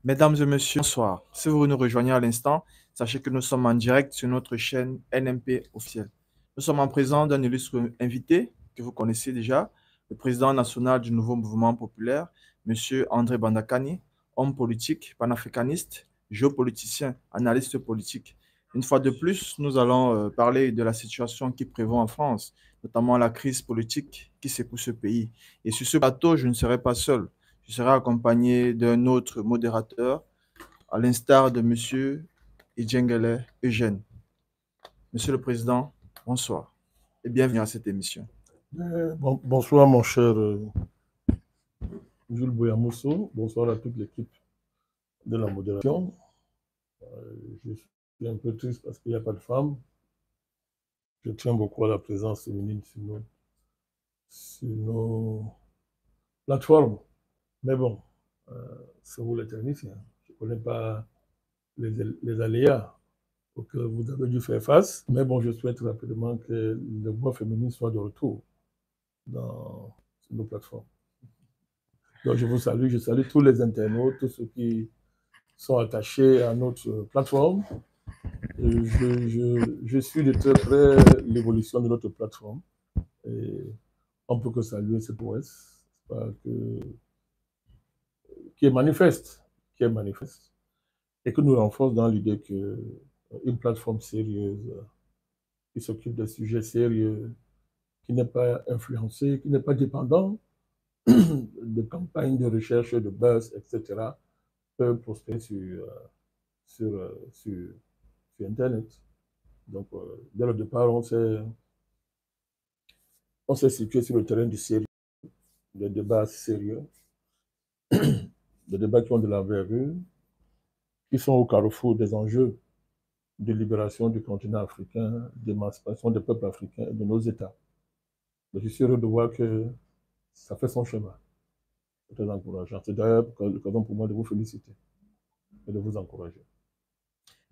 Mesdames et messieurs, bonsoir. Si vous nous rejoignez à l'instant, sachez que nous sommes en direct sur notre chaîne NMP officielle. Nous sommes en présence d'un illustre invité que vous connaissez déjà, le président national du nouveau mouvement populaire, Monsieur André Bandakani, homme politique, panafricaniste, géopoliticien, analyste politique. Une fois de plus, nous allons parler de la situation qui prévaut en France, notamment la crise politique qui secoue ce pays. Et sur ce plateau, je ne serai pas seul. Je serai accompagné d'un autre modérateur, à l'instar de Monsieur Idjengele Eugène. Monsieur le Président, bonsoir et bienvenue à cette émission. Bonsoir mon cher Jules Boyamousso, bonsoir à toute l'équipe de la modération. Je suis un peu triste parce qu'il n'y a pas de femmes. Je tiens beaucoup à la présence féminine sur nos plateformes. Mais bon, c'est vous les techniciens. Je ne connais pas les aléas auxquels vous avez dû faire face. Mais bon, je souhaite rapidement que les voix féminines soient de retour sur nos plateformes. Donc je vous salue, je salue tous les internautes, tous ceux qui sont attachés à notre plateforme. Je suis de très près l'évolution de notre plateforme. Et on peut que saluer cette prouesse qui est manifeste, et que nous renforce dans l'idée qu'une plateforme sérieuse, qui s'occupe de sujets sérieux, qui n'est pas influencée, qui n'est pas dépendant de campagnes de recherche, de buzz, etc., peut prospérer sur Internet. Donc, dès le départ, on s'est situé sur le terrain du sérieux, des débats sérieux, des débats qui ont de l'envergure, qui sont au carrefour des enjeux de libération du continent africain, d'émancipation des peuples africains et de nos États. Donc, je suis heureux de voir que ça fait son chemin. C'est très encourageant. C'est d'ailleurs l'occasion pour moi de vous féliciter et de vous encourager.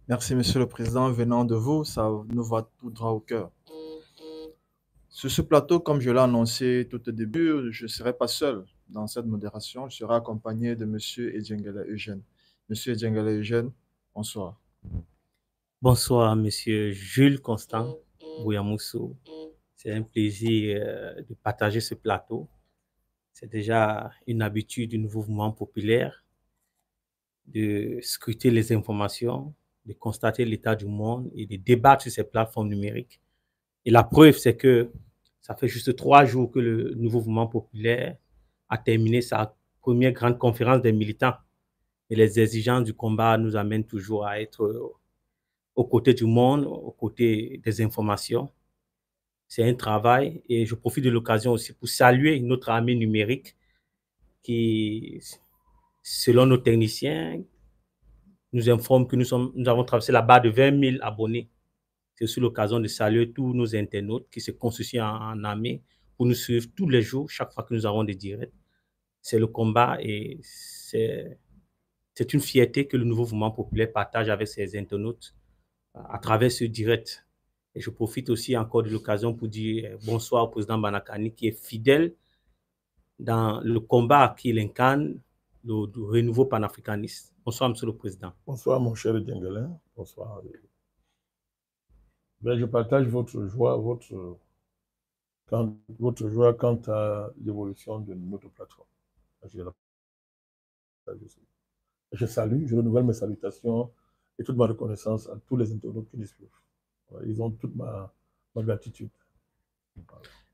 Merci, Monsieur le Président. Venant de vous, ça nous va tout droit au cœur. Sur ce plateau, comme je l'ai annoncé tout au début, je ne serai pas seul dans cette modération. Je serai accompagné de Monsieur Idjengele Eugène. Monsieur Idjengele Eugène, bonsoir. Bonsoir, Monsieur Jules Constant Bouyamousso. C'est un plaisir de partager ce plateau. C'est déjà une habitude du nouveau mouvement populaire de scruter les informations, de constater l'état du monde et de débattre sur ces plateformes numériques. Et la preuve, c'est que ça fait juste 3 jours que le nouveau mouvement populaire a terminé sa première grande conférence des militants. Et les exigences du combat nous amènent toujours à être aux côtés du monde, aux côtés des informations. C'est un travail et je profite de l'occasion aussi pour saluer notre armée numérique qui, selon nos techniciens, nous informe que nous avons traversé la barre de 20 000 abonnés. C'est aussi l'occasion de saluer tous nos internautes qui se constituent en armée pour nous suivre tous les jours, chaque fois que nous avons des directs. C'est le combat et c'est une fierté que le nouveau mouvement populaire partage avec ses internautes à travers ce direct. Et je profite aussi encore de l'occasion pour dire bonsoir au président Bandakani qui est fidèle dans le combat qu'il incarne, le renouveau panafricaniste. Bonsoir, Monsieur le Président. Bonsoir, mon cher Djengelin. Bonsoir. Ben, je partage votre joie, quant à l'évolution de notre plateforme. Je salue, je renouvelle mes salutations et toute ma reconnaissance à tous les internautes qui nous suivent. Ils ont toute ma gratitude.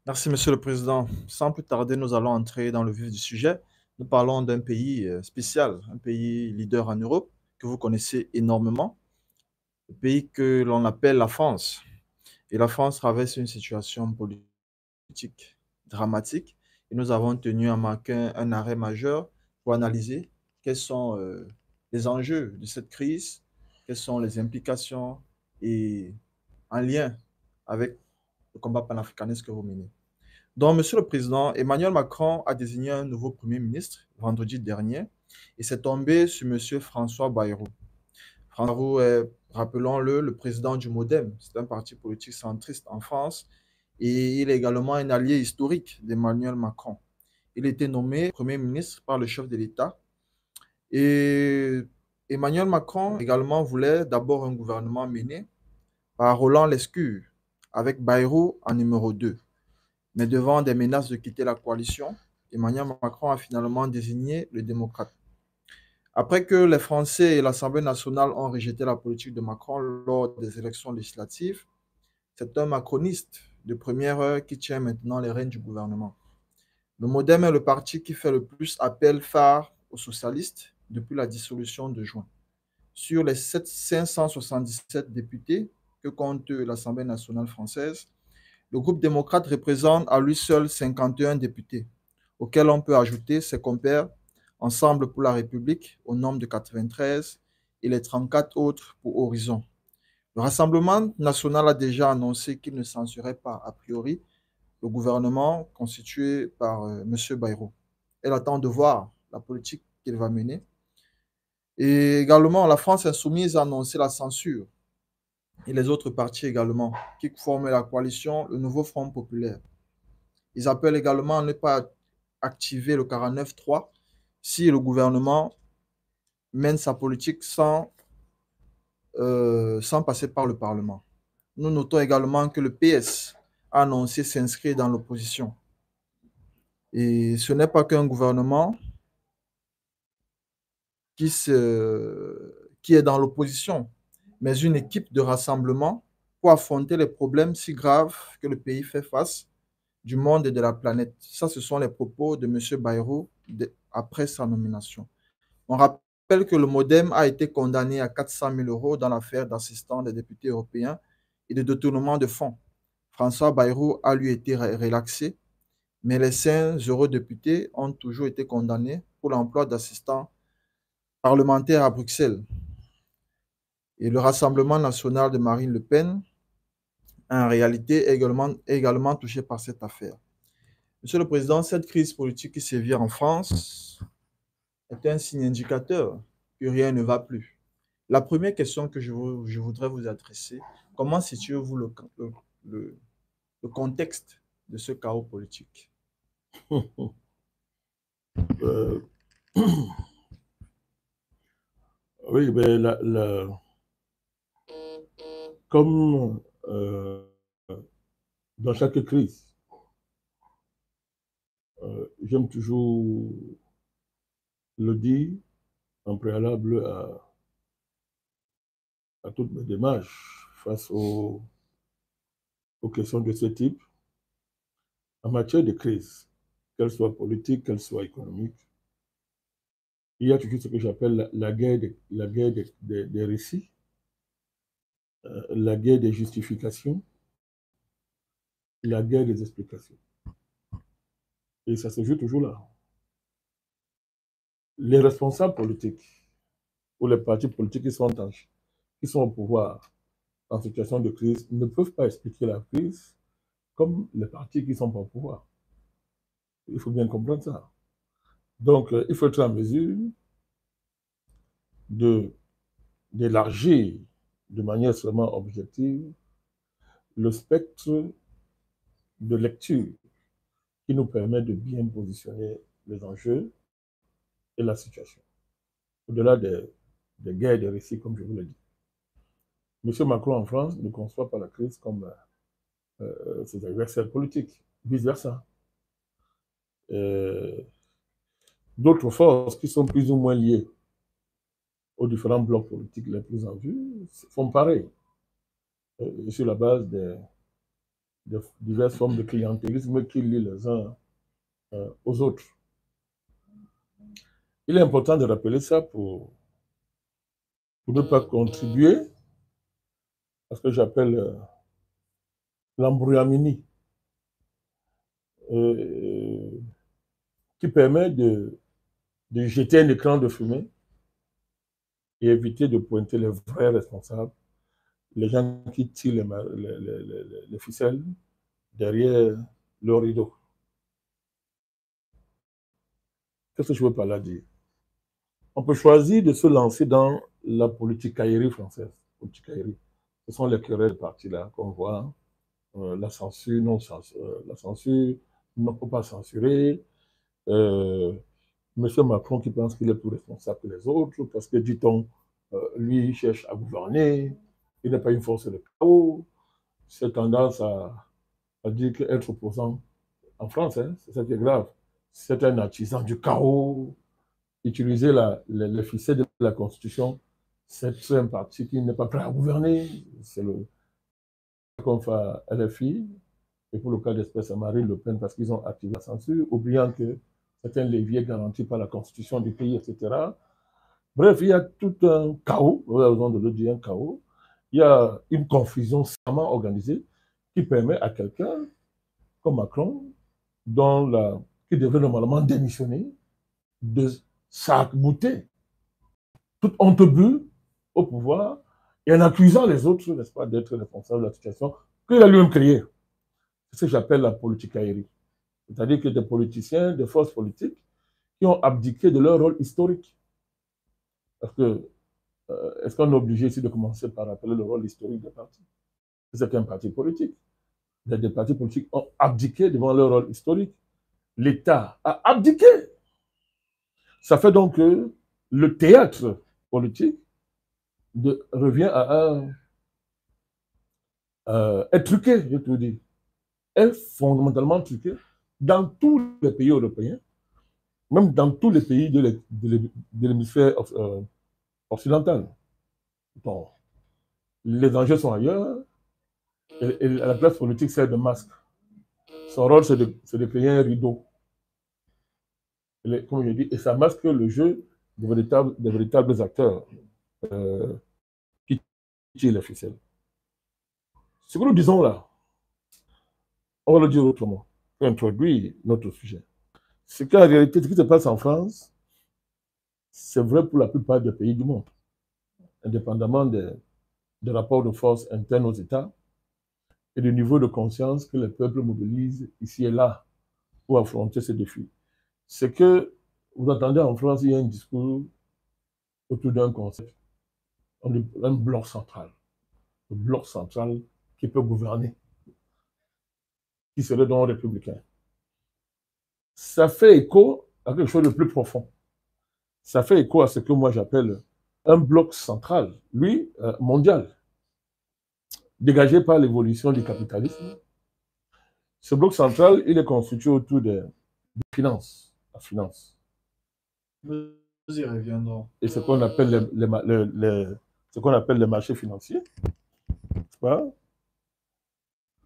Merci, Monsieur le Président. Sans plus tarder, nous allons entrer dans le vif du sujet. Nous parlons d'un pays spécial, un pays leader en Europe que vous connaissez énormément, le pays que l'on appelle la France. Et la France traverse une situation politique dramatique et nous avons tenu à marquer un arrêt majeur pour analyser quels sont les enjeux de cette crise, quelles sont les implications et en lien avec le combat panafricaniste que vous menez. Donc, Monsieur le Président, Emmanuel Macron a désigné un nouveau Premier ministre vendredi dernier et c'est tombé sur Monsieur François Bayrou. François Bayrou est, rappelons-le, le président du MoDem. C'est un parti politique centriste en France et il est également un allié historique d'Emmanuel Macron. Il a été nommé Premier ministre par le chef de l'État Et Emmanuel Macron également voulait d'abord un gouvernement mené par Roland Lescure, avec Bayrou en numéro 2. Mais devant des menaces de quitter la coalition, Emmanuel Macron a finalement désigné le démocrate. Après que les Français et l'Assemblée nationale ont rejeté la politique de Macron lors des élections législatives, c'est un macroniste de première heure qui tient maintenant les rênes du gouvernement. Le MoDem est le parti qui fait le plus appel phare aux socialistes depuis la dissolution de juin. Sur les 577 députés que compte l'Assemblée nationale française, le groupe démocrate représente à lui seul 51 députés, auxquels on peut ajouter ses compères Ensemble pour la République au nombre de 93 et les 34 autres pour Horizon. Le Rassemblement national a déjà annoncé qu'il ne censurait pas a priori le gouvernement constitué par M. Bayrou. Elle attend de voir la politique qu'il va mener. Et également, la France insoumise a annoncé la censure et les autres partis également qui forment la coalition, le nouveau Front populaire. Ils appellent également à ne pas activer le 49.3 si le gouvernement mène sa politique sans passer par le Parlement. Nous notons également que le PS a annoncé s'inscrire dans l'opposition. Et ce n'est pas qu'un gouvernement qui est dans l'opposition, mais une équipe de rassemblement pour affronter les problèmes si graves que le pays fait face du monde et de la planète. Ça, ce sont les propos de M. Bayrou après sa nomination. On rappelle que le MoDem a été condamné à 400 000 € dans l'affaire d'assistant des députés européens et de détournement de fonds. François Bayrou a lui été relaxé, mais les 5 eurodéputés ont toujours été condamnés pour l'emploi d'assistants parlementaires à Bruxelles. Et le Rassemblement national de Marine Le Pen, en réalité, est également touché par cette affaire. Monsieur le Président, cette crise politique qui sévit en France est un signe indicateur que rien ne va plus. La première question que je voudrais vous adresser, comment situez-vous le contexte de ce chaos politique? Oui, mais comme dans chaque crise, j'aime toujours le dire en préalable à toutes mes démarches face aux questions de ce type. En matière de crise, qu'elle soit politique, qu'elle soit économique, il y a toujours ce que j'appelle la guerre des récits, la guerre des justifications, la guerre des explications. Et ça se joue toujours là. Les responsables politiques ou les partis politiques qui sont au pouvoir en situation de crise ne peuvent pas expliquer la crise comme les partis qui sont pas au pouvoir. Il faut bien comprendre ça. Donc, il faut être en mesure d'élargir de manière extrêmement objective le spectre de lecture qui nous permet de bien positionner les enjeux et la situation. Au-delà des guerres et des récits, comme je vous l'ai dit. M. Macron en France ne conçoit pas la crise comme ses adversaires politiques, vice-versa. D'autres forces qui sont plus ou moins liées aux différents blocs politiques les plus en vue font pareil, sur la base de diverses formes de clientélisme qui lient les uns aux autres. Il est important de rappeler ça pour ne pas contribuer à ce que j'appelle l'embrouillamini, qui permet de jeter un écran de fumée et éviter de pointer les vrais responsables, les gens qui tirent les ficelles derrière le rideau. Qu'est-ce que je veux par là dire? On peut choisir de se lancer dans la politicaillerie française. Ce sont les querelles partis-là qu'on voit. La censure, non, la censure, non, faut pas censurer. M. Macron qui pense qu'il est plus responsable que les autres, parce que, dit-on, lui, il cherche à gouverner, il n'est pas une force de chaos. C'est tendance à dire qu'être opposant en France, hein, c'est ça qui est grave. C'est un artisan du chaos. Utiliser les ficelles de la Constitution, c'est un parti qui n'est pas prêt à gouverner. C'est le qu'on fait à LFI, et pour le cas d'espèce à Marine Le Pen, parce qu'ils ont activé la censure, oubliant que c'est un levier garanti par la Constitution du pays, etc. Bref, il y a tout un chaos, on a raison de le dire, un chaos. Il y a une confusion sciemment organisée qui permet à quelqu'un comme Macron, qui devrait normalement démissionner, de s'arc-bouter toute honte bue au pouvoir et en accusant les autres, n'est-ce pas, d'être responsables de la situation qu'il a lui-même créée. C'est ce que j'appelle la politique aérienne. C'est-à-dire que des politiciens, des forces politiques qui ont abdiqué de leur rôle historique. Parce que, est-ce qu'on est obligé ici de commencer par rappeler le rôle historique des partis? C'est qu'un parti politique. Des partis politiques ont abdiqué devant leur rôle historique. L'État a abdiqué. Ça fait donc que le théâtre politique revient à être truqué, je te dis. Est fondamentalement truqué dans tous les pays européens, même dans tous les pays de l'hémisphère occidental. Bon, les enjeux sont ailleurs, et la classe politique sert de masque. Son rôle, c'est de créer un rideau. Comme je dis, et ça masque le jeu des véritables acteurs qui tirent les ficelles. Ce que nous disons là, on va le dire autrement, pour introduire notre sujet. C'est qu'en réalité, ce qui se passe en France, c'est vrai pour la plupart des pays du monde, indépendamment des rapports de force internes aux États et du niveau de conscience que les peuples mobilisent ici et là pour affronter ces défis. C'est que vous entendez en France, il y a un discours autour d'un concept, un bloc central. Le bloc central qui peut gouverner, qui serait donc républicain. Ça fait écho à quelque chose de plus profond. Ça fait écho à ce que moi j'appelle un bloc central, lui, mondial, dégagé par l'évolution du capitalisme. Ce bloc central, il est constitué autour des finances, la finance. Nous y reviendrons. Et ce qu'on appelle les marchés financiers.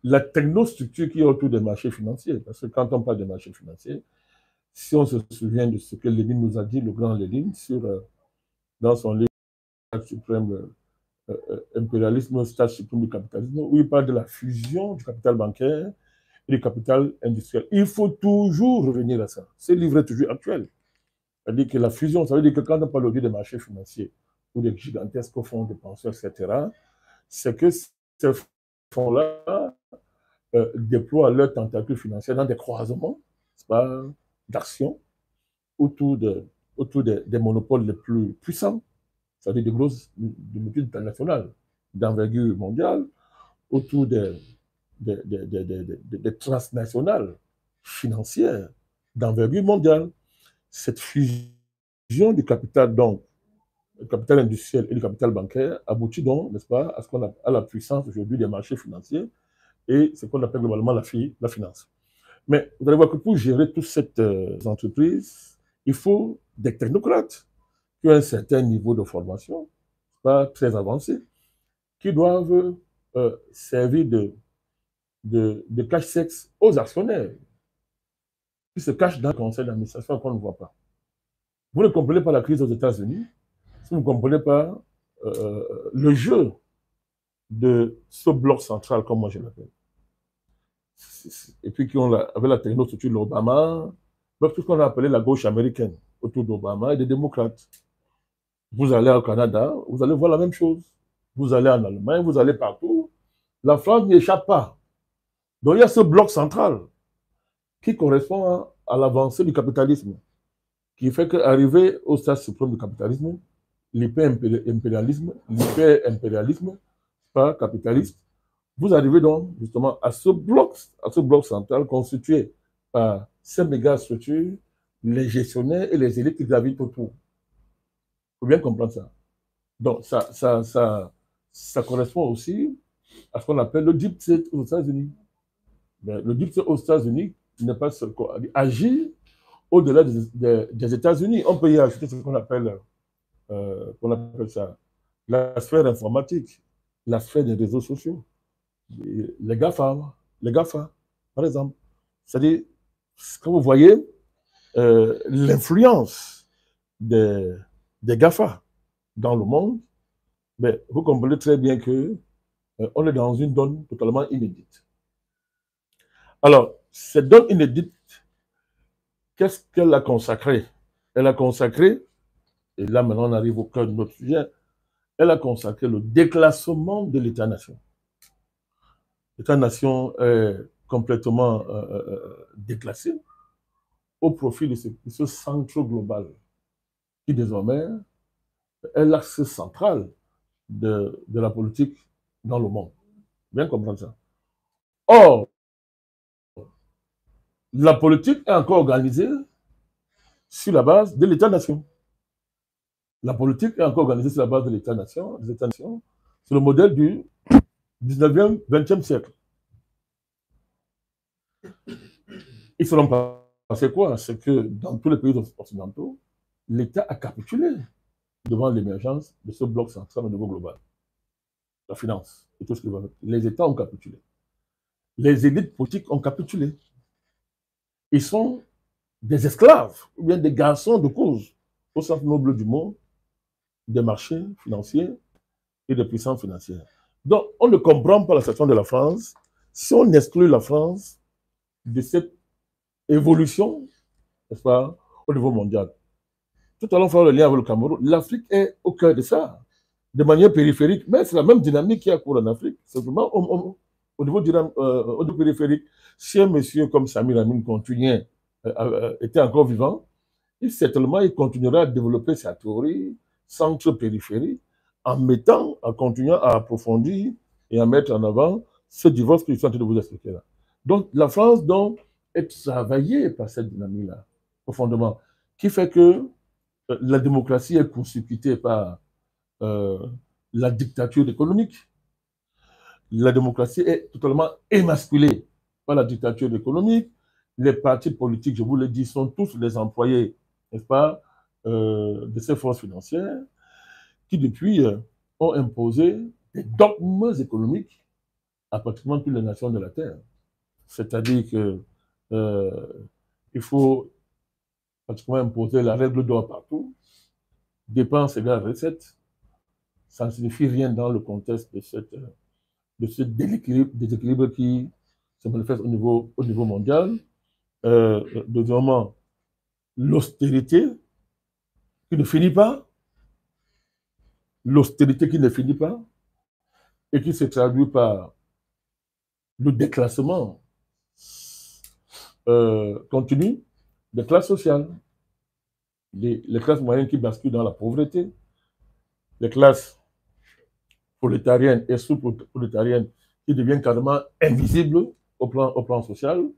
La technostructure qui est autour des marchés financiers. Parce que quand on parle des marchés financiers, si on se souvient de ce que Lénine nous a dit, le grand Lénine, dans son livre suprême, impérialisme, stade suprême du capitalisme, où il parle de la fusion du capital bancaire et du capital industriel. Il faut toujours revenir à ça. Ce livre est toujours actuel. C'est-à-dire que la fusion, ça veut dire que quand on parle des marchés financiers ou des gigantesques fonds de pension, etc., c'est que ces fonds-là déploient leurs tentacules financières dans des croisements d'actions autour des monopoles les plus puissants, c'est-à-dire des multinationales d'envergure mondiale, autour des transnationales financières d'envergure mondiale. Cette fusion du capital, donc, le capital industriel et le capital bancaire, aboutit donc, n'est-ce pas, à la puissance aujourd'hui des marchés financiers et ce qu'on appelle globalement la finance. Mais vous allez voir que pour gérer toutes ces entreprises, il faut des technocrates qui ont un certain niveau de formation, pas très avancé, qui doivent servir de cache-sexe aux actionnaires, qui se cachent dans le conseil d'administration qu'on ne voit pas. Vous ne comprenez pas la crise aux États-Unis si vous ne comprenez pas le jeu de ce bloc central, comme moi je l'appelle. Et puis avec la technostructure de l'Obama, tout ce qu'on a appelé la gauche américaine, autour d'Obama et des démocrates. Vous allez au Canada, vous allez voir la même chose. Vous allez en Allemagne, vous allez partout. La France n'y échappe pas. Donc il y a ce bloc central qui correspond à l'avancée du capitalisme, qui fait qu'arriver au stade suprême du capitalisme, l'hyper-impérialisme, pas capitaliste, vous arrivez donc justement à ce bloc central constitué par ces méga structures les gestionnaires et les élites qui gravitent autour. Il faut bien comprendre ça. Donc, ça correspond aussi à ce qu'on appelle le deep state aux États-Unis. Le deep state aux États-Unis n'est pas agir au-delà des États-Unis. On peut y ajouter ce qu'on appelle ça la sphère informatique, la sphère des réseaux sociaux, les GAFA, par exemple. C'est-à-dire, quand vous voyez l'influence des GAFA dans le monde, mais vous comprenez très bien que on est dans une donne totalement inédite. Alors, cette donne inédite, qu'est-ce qu'elle a consacré? Elle a consacré, et là maintenant on arrive au cœur de notre sujet, elle a consacré le déclassement de l'État-nation. L'État-nation est complètement déclassé au profit de ce centre global qui désormais est l'axe central de la politique dans le monde. Bien comprendre ça. Or, la politique est encore organisée sur la base de l'État-nation. La politique est encore organisée sur la base de l'État-nation, des États-nations, sur le modèle du 19e, 20e siècle. Il faut donc passer quoi? C'est que dans tous les pays occidentaux, l'État a capitulé devant l'émergence de ce bloc central au niveau global. La finance et tout ce qui va avec. Les États ont capitulé. Les élites politiques ont capitulé. Ils sont des esclaves, ou bien des garçons de cause au centre noble du monde, des marchés financiers et des puissances financières. Donc, on ne comprend pas la situation de la France si on exclut la France de cette évolution, n'est-ce pas, au niveau mondial. Tout à l'heure, on fera le lien avec le Cameroun. L'Afrique est au cœur de ça, de manière périphérique, mais c'est la même dynamique qui a cours en Afrique, simplement au niveau périphérique. Si un monsieur comme Samir Amin continuait, était encore vivant, certainement il continuera à développer sa théorie centre-périphérie en continuant à approfondir et à mettre en avant ce divorce que je suis en train de vous expliquer là. Donc la France donc, est travaillée par cette dynamique-là, profondément, qui fait que la démocratie est constituée par la dictature économique. La démocratie est totalement émasculée par la dictature économique. Les partis politiques, je vous le dis, sont tous des employés, n'est-ce pas, de ces forces financières qui, depuis, ont imposé des dogmes économiques à pratiquement toutes les nations de la Terre. C'est-à-dire qu'il faut pratiquement imposer la règle d'or partout, dépenses égale recettes. Ça ne signifie rien dans le contexte de ce déséquilibre qui se manifeste au niveau mondial. Deuxièmement, l'austérité qui ne finit pas, et qui se traduit par le déclassement continu des classes sociales, les classes moyennes qui basculent dans la pauvreté, les classes prolétariennes et sous-prolétariennes qui deviennent carrément invisibles au plan social.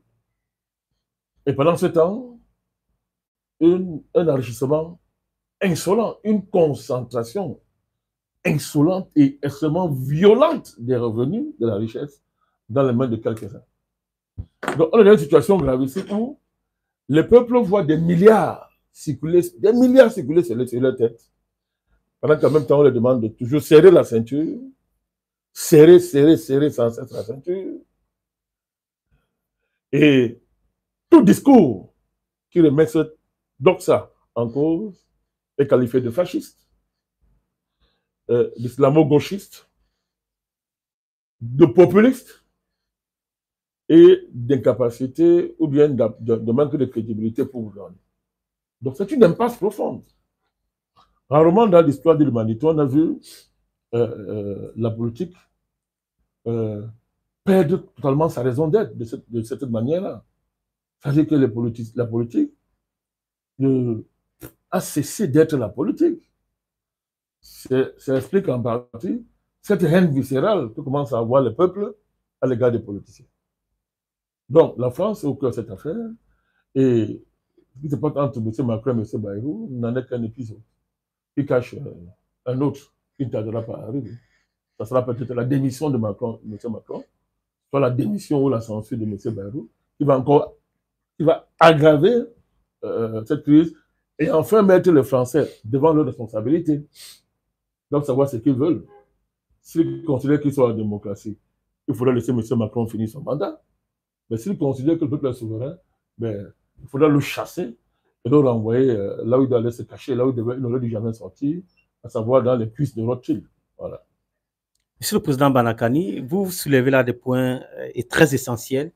Et pendant ce temps, un enrichissement insolent, une concentration insolente et extrêmement violente des revenus, de la richesse, dans les mains de quelques-uns. Donc, on est dans une situation gravissime où les peuples voient des milliards circuler sur leur tête, pendant qu'en même temps, on leur demande de toujours serrer la ceinture, serrer sans cesse la ceinture. Et tout discours qui remet ce doxa en cause est qualifié de fasciste, d'islamo-gauchiste, de populiste et d'incapacité ou bien de manque de crédibilité pour gouverner. Donc c'est une impasse profonde. Rarement dans l'histoire de l'humanité, on a vu la politique perdre totalement sa raison d'être de cette manière-là. C'est-à-dire que la politique a cessé d'être la politique. Ça explique en partie cette haine viscérale que commence à avoir le peuple à l'égard des politiciens. Donc, la France est au cœur de cette affaire et Ce qui se passe entre M. Macron et M. Bayrou n'en est qu'un épisode. Il cache un autre qui ne tardera pas à arriver. Ça sera peut-être la démission de Macron, M. Macron, soit la démission ou la censure de M. Bayrou, qui va aggraver cette crise et enfin mettre les Français devant leurs responsabilités. Donc, savoir ce qu'ils veulent. S'ils considèrent qu'ils sont en démocratie, il faudra laisser M. Macron finir son mandat. Mais s'ils considèrent que le peuple est souverain, ben, il faudra le chasser et le renvoyer là où il doit aller se cacher, là où il n'aurait dû jamais sortir, à savoir dans les cuisses de Rothschild. Voilà. Monsieur le Président Banakani, vous soulevez là des points très essentiels.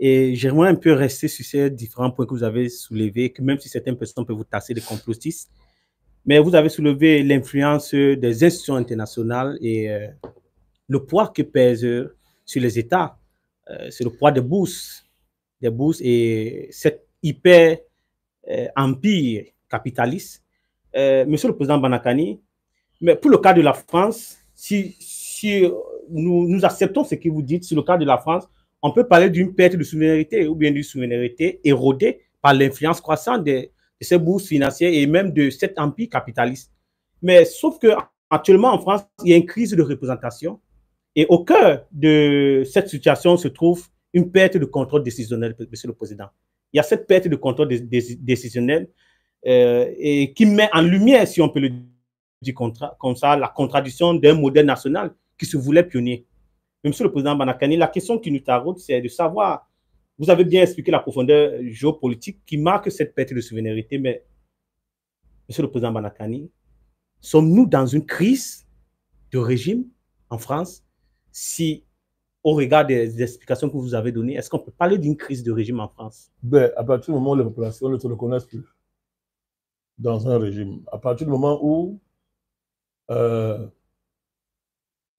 Et j'aimerais un peu rester sur ces différents points que vous avez soulevés, que même si certaines personnes peuvent vous tasser de complotistes, mais vous avez soulevé l'influence des institutions internationales et le poids que pèse sur les États. C'est le poids des bourses et cet hyper-empire capitaliste. Monsieur le Président Banakani, mais pour le cas de la France, si nous acceptons ce que vous dites, sur le cas de la France, on peut parler d'une perte de souveraineté ou bien d'une souveraineté érodée par l'influence croissante de ces bourses financières et même de cet empire capitaliste. Mais sauf qu'actuellement en France, il y a une crise de représentation et au cœur de cette situation se trouve une perte de contrôle décisionnel, Monsieur le Président. Il y a cette perte de contrôle décisionnel et qui met en lumière, si on peut le dire comme ça, la contradiction d'un modèle national qui se voulait pionnier. Monsieur le Président Banakani, la question qui nous taraude, c'est de savoir, vous avez bien expliqué la profondeur géopolitique qui marque cette perte de souveraineté, mais Monsieur le Président Banakani, sommes-nous dans une crise de régime en France? Si, au regard des explications que vous avez données, est-ce qu'on peut parler d'une crise de régime en France? Ben, à partir du moment où les populations ne se reconnaissent plus dans un régime, à partir du moment où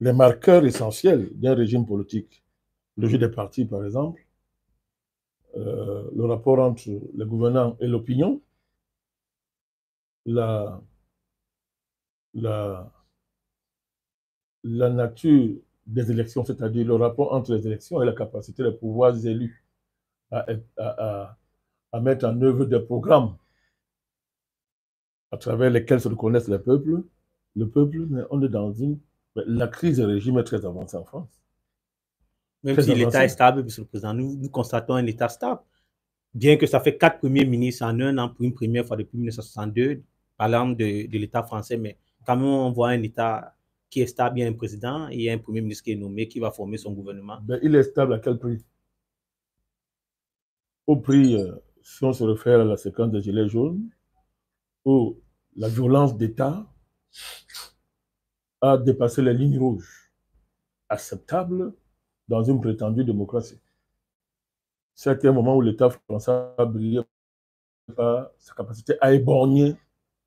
les marqueurs essentiels d'un régime politique, le jeu des partis par exemple, le rapport entre les gouvernants et l'opinion, la nature des élections, c'est-à-dire le rapport entre les élections et la capacité des pouvoirs élus à mettre en œuvre des programmes à travers lesquels se reconnaissent le peuple, mais on est dans la crise du régime est très avancée en France. Même si l'État est stable, Monsieur le Président, nous constatons un État stable. Bien que ça fait 4 premiers ministres en un an pour une première fois depuis 1962, parlant de l'État français, mais quand même on voit un État qui est stable, il y a un président et il y a un premier ministre qui est nommé, qui va former son gouvernement. Ben, il est stable à quel prix? Au prix, si on se réfère à la séquence des Gilets jaunes, où la violence d'État a dépassé les lignes rouges acceptables dans une prétendue démocratie. C'est un moment où l'État français a brillé par sa capacité à éborgner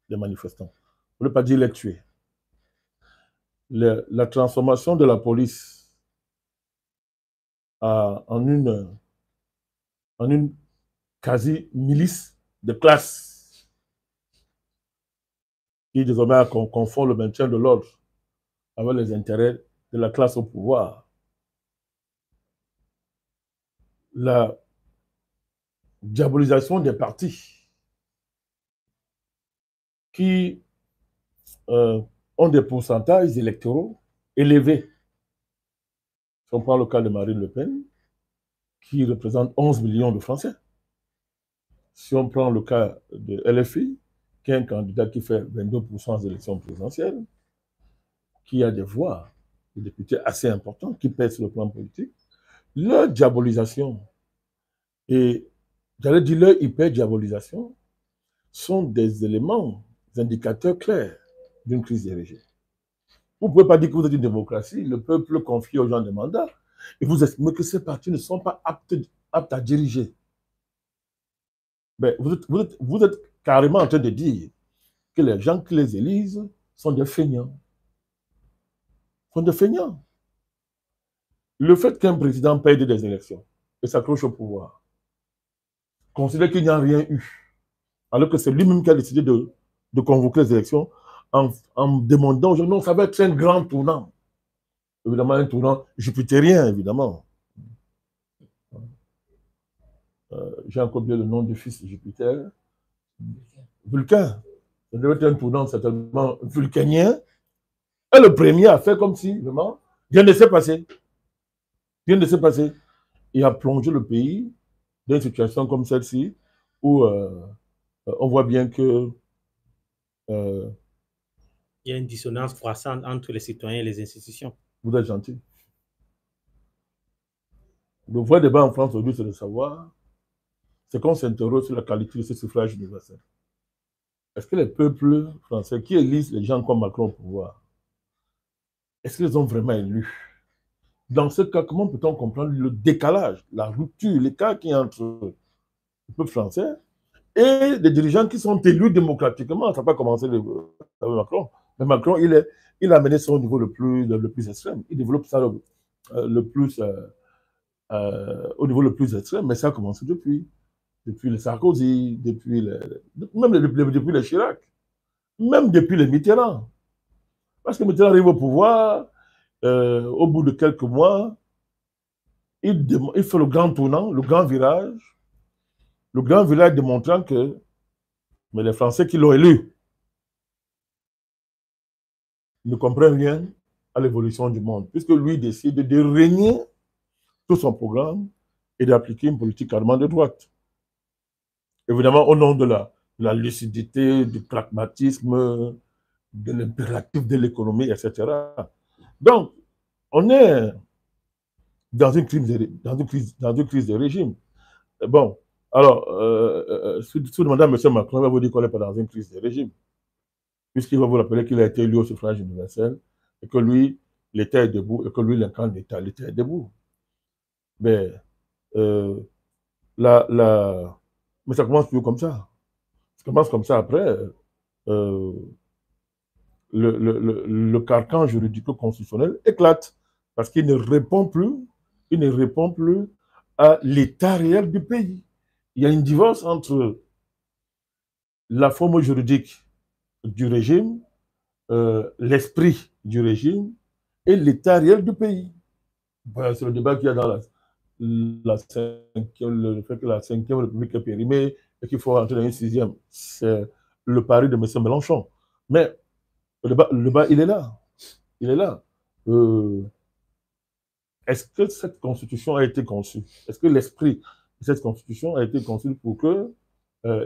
les manifestants. On ne peut pas dire les tuer. La transformation de la police en une quasi-milice de classe qui désormais confond le maintien de l'ordre avec les intérêts de la classe au pouvoir. La diabolisation des partis qui ont des pourcentages électoraux élevés. Si on prend le cas de Marine Le Pen, qui représente 11 millions de Français. Si on prend le cas de LFI, qui est un candidat qui fait 22% des élections présidentielles, qui a des voix de députés assez importants, qui pèsent sur le plan politique, leur diabolisation et, j'allais dire, leur hyper-diabolisation sont des éléments, des indicateurs clairs d'une crise des régimes. Vous ne pouvez pas dire que vous êtes une démocratie, le peuple confie aux gens des mandats, et vous estimez que ces partis ne sont pas aptes à diriger. Mais vous êtes carrément en train de dire que les gens qui les élisent sont des feignants. Le fait qu'un président paye des élections et s'accroche au pouvoir, considère qu'il n'y a rien eu, alors que c'est lui-même qui a décidé de convoquer les élections en demandant aux gens, non, ça va être un grand tournant. Évidemment, un tournant jupitérien, évidemment. J'ai encore bien le nom du fils de Jupiter. Vulcain. Ça devait être un tournant certainement vulcanien. Et le premier a fait comme si, vraiment, rien ne s'est passé. Rien ne s'est passé. Il a plongé le pays dans une situation comme celle-ci, où on voit bien que il y a une dissonance croissante entre les citoyens et les institutions. Vous êtes gentil. Le vrai débat en France aujourd'hui, c'est de savoir, c'est qu'on s'interroge sur la qualité de ce suffrage universel. Est-ce que les peuples français qui élisent les gens comme Macron au pouvoir, est-ce qu'ils ont vraiment élu? Dans ce cas, comment peut-on comprendre le décalage, la rupture, l'écart qu'il y a entre le peuple français et les dirigeants qui sont élus démocratiquement? Ça n'a pas commencé avec Macron. Mais Macron, il a mené ça au niveau le plus extrême. Il développe ça au niveau le plus extrême, mais ça a commencé depuis les Sarkozy, même depuis les Chirac, même depuis les Mitterrand. Parce que Mitterrand arrive au pouvoir, au bout de quelques mois, il fait le grand tournant, le grand virage démontrant que mais les Français qui l'ont élu ne comprennent rien à l'évolution du monde, puisque lui décide de régner tout son programme et d'appliquer une politique carrément de droite. Évidemment, au nom de la lucidité, du pragmatisme, de l'impératif de l'économie, etc. Donc, on est dans une crise de régime. Bon, alors, si vous demandez à M. Macron, il va vous dire qu'on n'est pas dans une crise de régime, puisqu'il va vous rappeler qu'il a été élu au suffrage universel, et que lui, l'État est debout, et que lui, l'incarne l'État est debout. Mais, mais ça commence toujours comme ça. Ça commence comme ça après. Le carcan juridico-constitutionnel éclate parce qu'il ne répond plus à l'état réel du pays. Il y a une divorce entre la forme juridique du régime, l'esprit du régime et l'état réel du pays. Voilà, c'est le débat qu'il y a dans le fait que la 5e République est périmée et qu'il faut rentrer dans une 6e. C'est le pari de M. Mélenchon. Mais le débat, il est là. Il est là. Est-ce que cette constitution a été conçue? Est-ce que l'esprit de cette constitution a été conçu pour que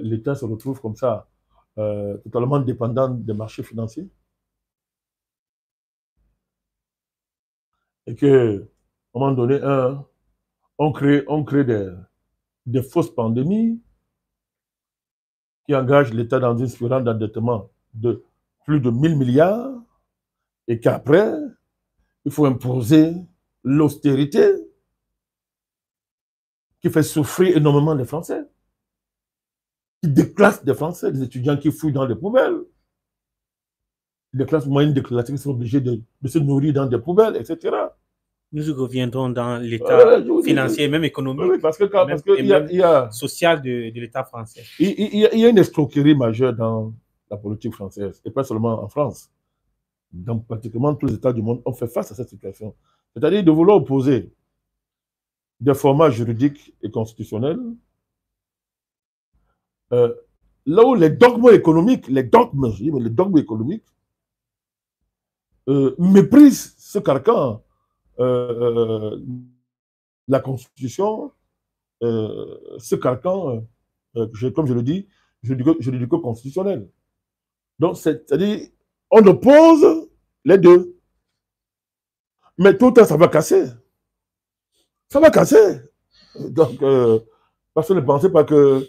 l'État se retrouve comme ça, totalement dépendant des marchés financiers? Et que, à un moment donné, on crée des fausses pandémies qui engagent l'État dans une spirale d'endettement de plus de 1000 milliards et qu'après, il faut imposer l'austérité qui fait souffrir énormément les Français, qui déclasse des Français, des étudiants qui fouillent dans les poubelles, des classes moyennes déclassées qui sont obligées de se nourrir dans des poubelles, etc. Nous reviendrons dans l'état financier et même économique, oui, parce que y a social de l'État français. Il y a une escroquerie majeure dans la politique française, et pas seulement en France. Dans pratiquement tous les États du monde, on fait face à cette situation. C'est-à-dire de vouloir opposer des formats juridiques et constitutionnels là où les dogmes économiques méprisent ce carcan. La Constitution, ce carcan, comme je le dis, juridico-constitutionnel. Donc, c'est-à-dire, on oppose les deux. Mais tout le temps, ça va casser. Ça va casser. Donc, parce que ne pensez pas que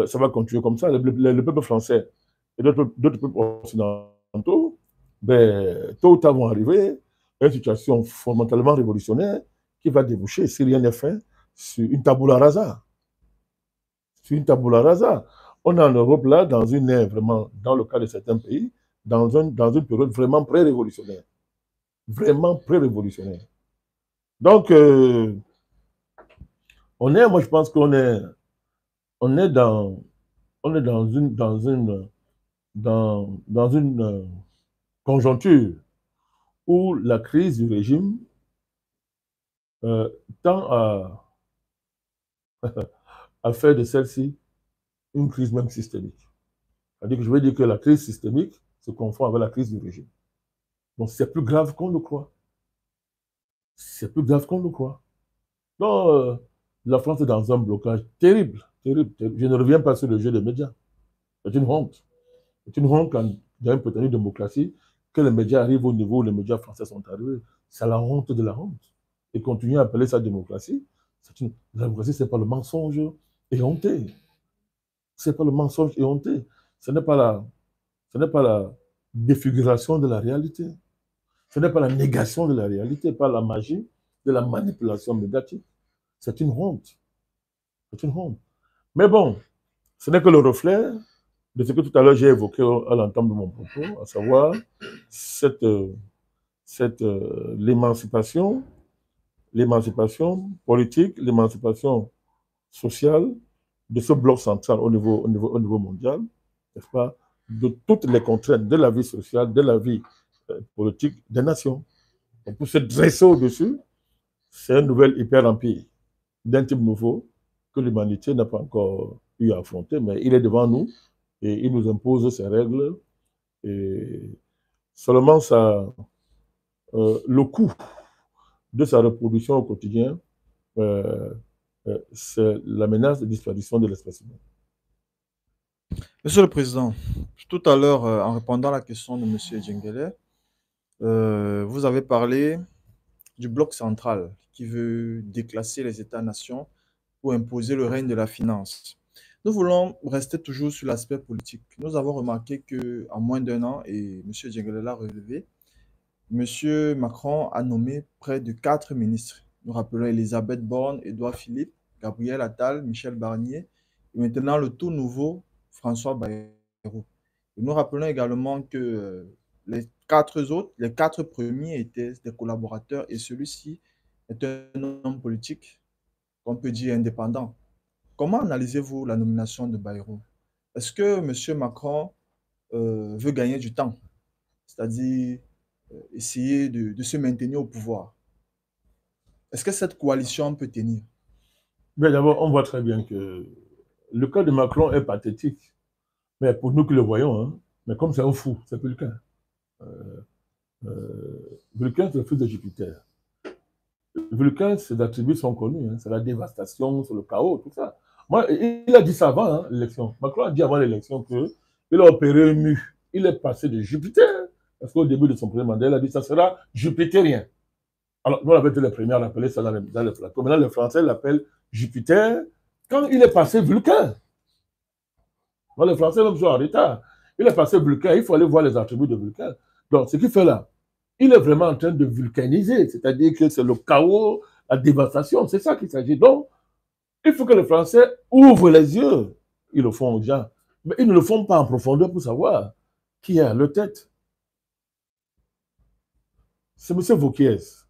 ça va continuer comme ça. Le peuple français et d'autres peuples occidentaux, ben, tôt ou tard vont arriver à une situation fondamentalement révolutionnaire qui va déboucher, si rien n'est fait, sur une tabula rasa. Sur une tabula rasa. On est en Europe là, dans une ère vraiment, dans le cas de certains pays, dans une période vraiment pré-révolutionnaire. Vraiment pré-révolutionnaire. Donc, moi je pense qu'on est dans une conjoncture où la crise du régime tend à faire de celle-ci une crise même systémique. C'est-à-dire que je veux dire que la crise systémique se confond avec la crise du régime. Donc c'est plus grave qu'on le croit. C'est plus grave qu'on le croit. Donc, la France est dans un blocage terrible, terrible, terrible. Je ne reviens pas sur le jeu des médias. C'est une honte. C'est une honte quand dans une petite démocratie que les médias arrivent au niveau où les médias français sont arrivés. C'est la honte de la honte. Et continuer à appeler ça démocratie, la démocratie, ce n'est pas le mensonge éhonté. Ce n'est pas le mensonge éhonté. Ce n'est pas la défiguration de la réalité. Ce n'est pas la négation de la réalité, pas la magie de la manipulation médiatique. C'est une honte. C'est une honte. Mais bon, ce n'est que le reflet de ce que tout à l'heure j'ai évoqué à l'entame de mon propos, à savoir l'émancipation politique, l'émancipation sociale de ce bloc central au niveau mondial, n'est-ce pas, de toutes les contraintes de la vie sociale, de la vie politique des nations. Donc pour se dresser au-dessus, c'est un nouvel hyper-empire d'un type nouveau que l'humanité n'a pas encore eu à affronter, mais il est devant nous et il nous impose ses règles. Et seulement le coût de sa reproduction au quotidien, c'est la menace de disparition de l'espèce humaine. Monsieur le Président, tout à l'heure, en répondant à la question de Monsieur Djengele, vous avez parlé du bloc central qui veut déclasser les États-nations pour imposer le règne de la finance. Nous voulons rester toujours sur l'aspect politique. Nous avons remarqué qu'en moins d'un an, et M. Djengele l'a relevé, M. Macron a nommé près de 4 ministres. Nous rappelons Elisabeth Borne, Édouard Philippe, Gabriel Attal, Michel Barnier, et maintenant le tout nouveau François Bayrou. Et nous rappelons également que les 4 premiers étaient des collaborateurs et celui-ci est un homme politique qu'on peut dire indépendant. Comment analysez-vous la nomination de Bayrou? Est-ce que M. Macron veut gagner du temps, c'est-à-dire essayer de se maintenir au pouvoir? Est-ce que cette coalition peut tenir? Mais d'abord, on voit très bien que le cas de Macron est pathétique. Mais pour nous qui le voyons, hein, mais comme c'est un fou, c'est Vulcain. Vulcain, c'est le fils de Jupiter. Vulcain, ses attributs sont connus. Hein, c'est la dévastation, c'est le chaos, tout ça. Moi, il a dit ça avant hein, l'élection. Macron a dit avant l'élection qu'il a opéré un mu. Il est passé de Jupiter. Parce qu'au début de son premier mandat, il a dit que ça sera jupitérien. Alors, nous, on avait été les premiers à l'appeler ça dans le plateau. Maintenant, les Français l'appellent Jupiter quand il est passé Vulcain. Bon, les Français même sont en retard. Il est passé Vulcain, il faut aller voir les attributs de Vulcain. Donc, ce qu'il fait là, il est vraiment en train de vulcaniser, c'est-à-dire que c'est le chaos, la dévastation, c'est ça qu'il s'agit. Donc, il faut que les Français ouvrent les yeux. Ils le font aux gens, mais ils ne le font pas en profondeur pour savoir qui est à leur tête. C'est M. Wauquiez, c'est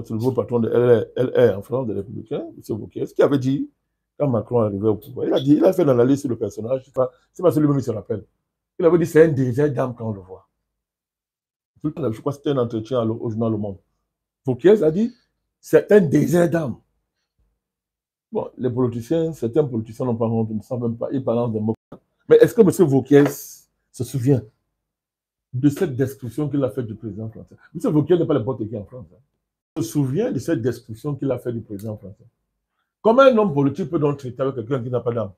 le nouveau patron de LR en France, des Républicains, M. Wauquiez, qui avait dit, quand Macron est arrivé au pouvoir, il a fait l'analyse sur le personnage, c'est pas celui-même qui se rappelle. Il avait dit c'est un désert d'âme quand on le voit. Je crois que c'était un entretien au journal Le Monde. Wauquiez a dit c'est un désert d'âme. Bon, les politiciens, certains politiciens n'ont pas honte, ils ne savent même pas, ils balancent des mots. Mais est-ce que M. Wauquiez se souvient de cette destruction qu'il a faite du président français? M. Wauquiez n'est pas le bon équipe en France. Il se souvient de cette destruction qu'il a faite du président français. Comment un homme politique peut donc traiter avec quelqu'un qui n'a pas d'âme?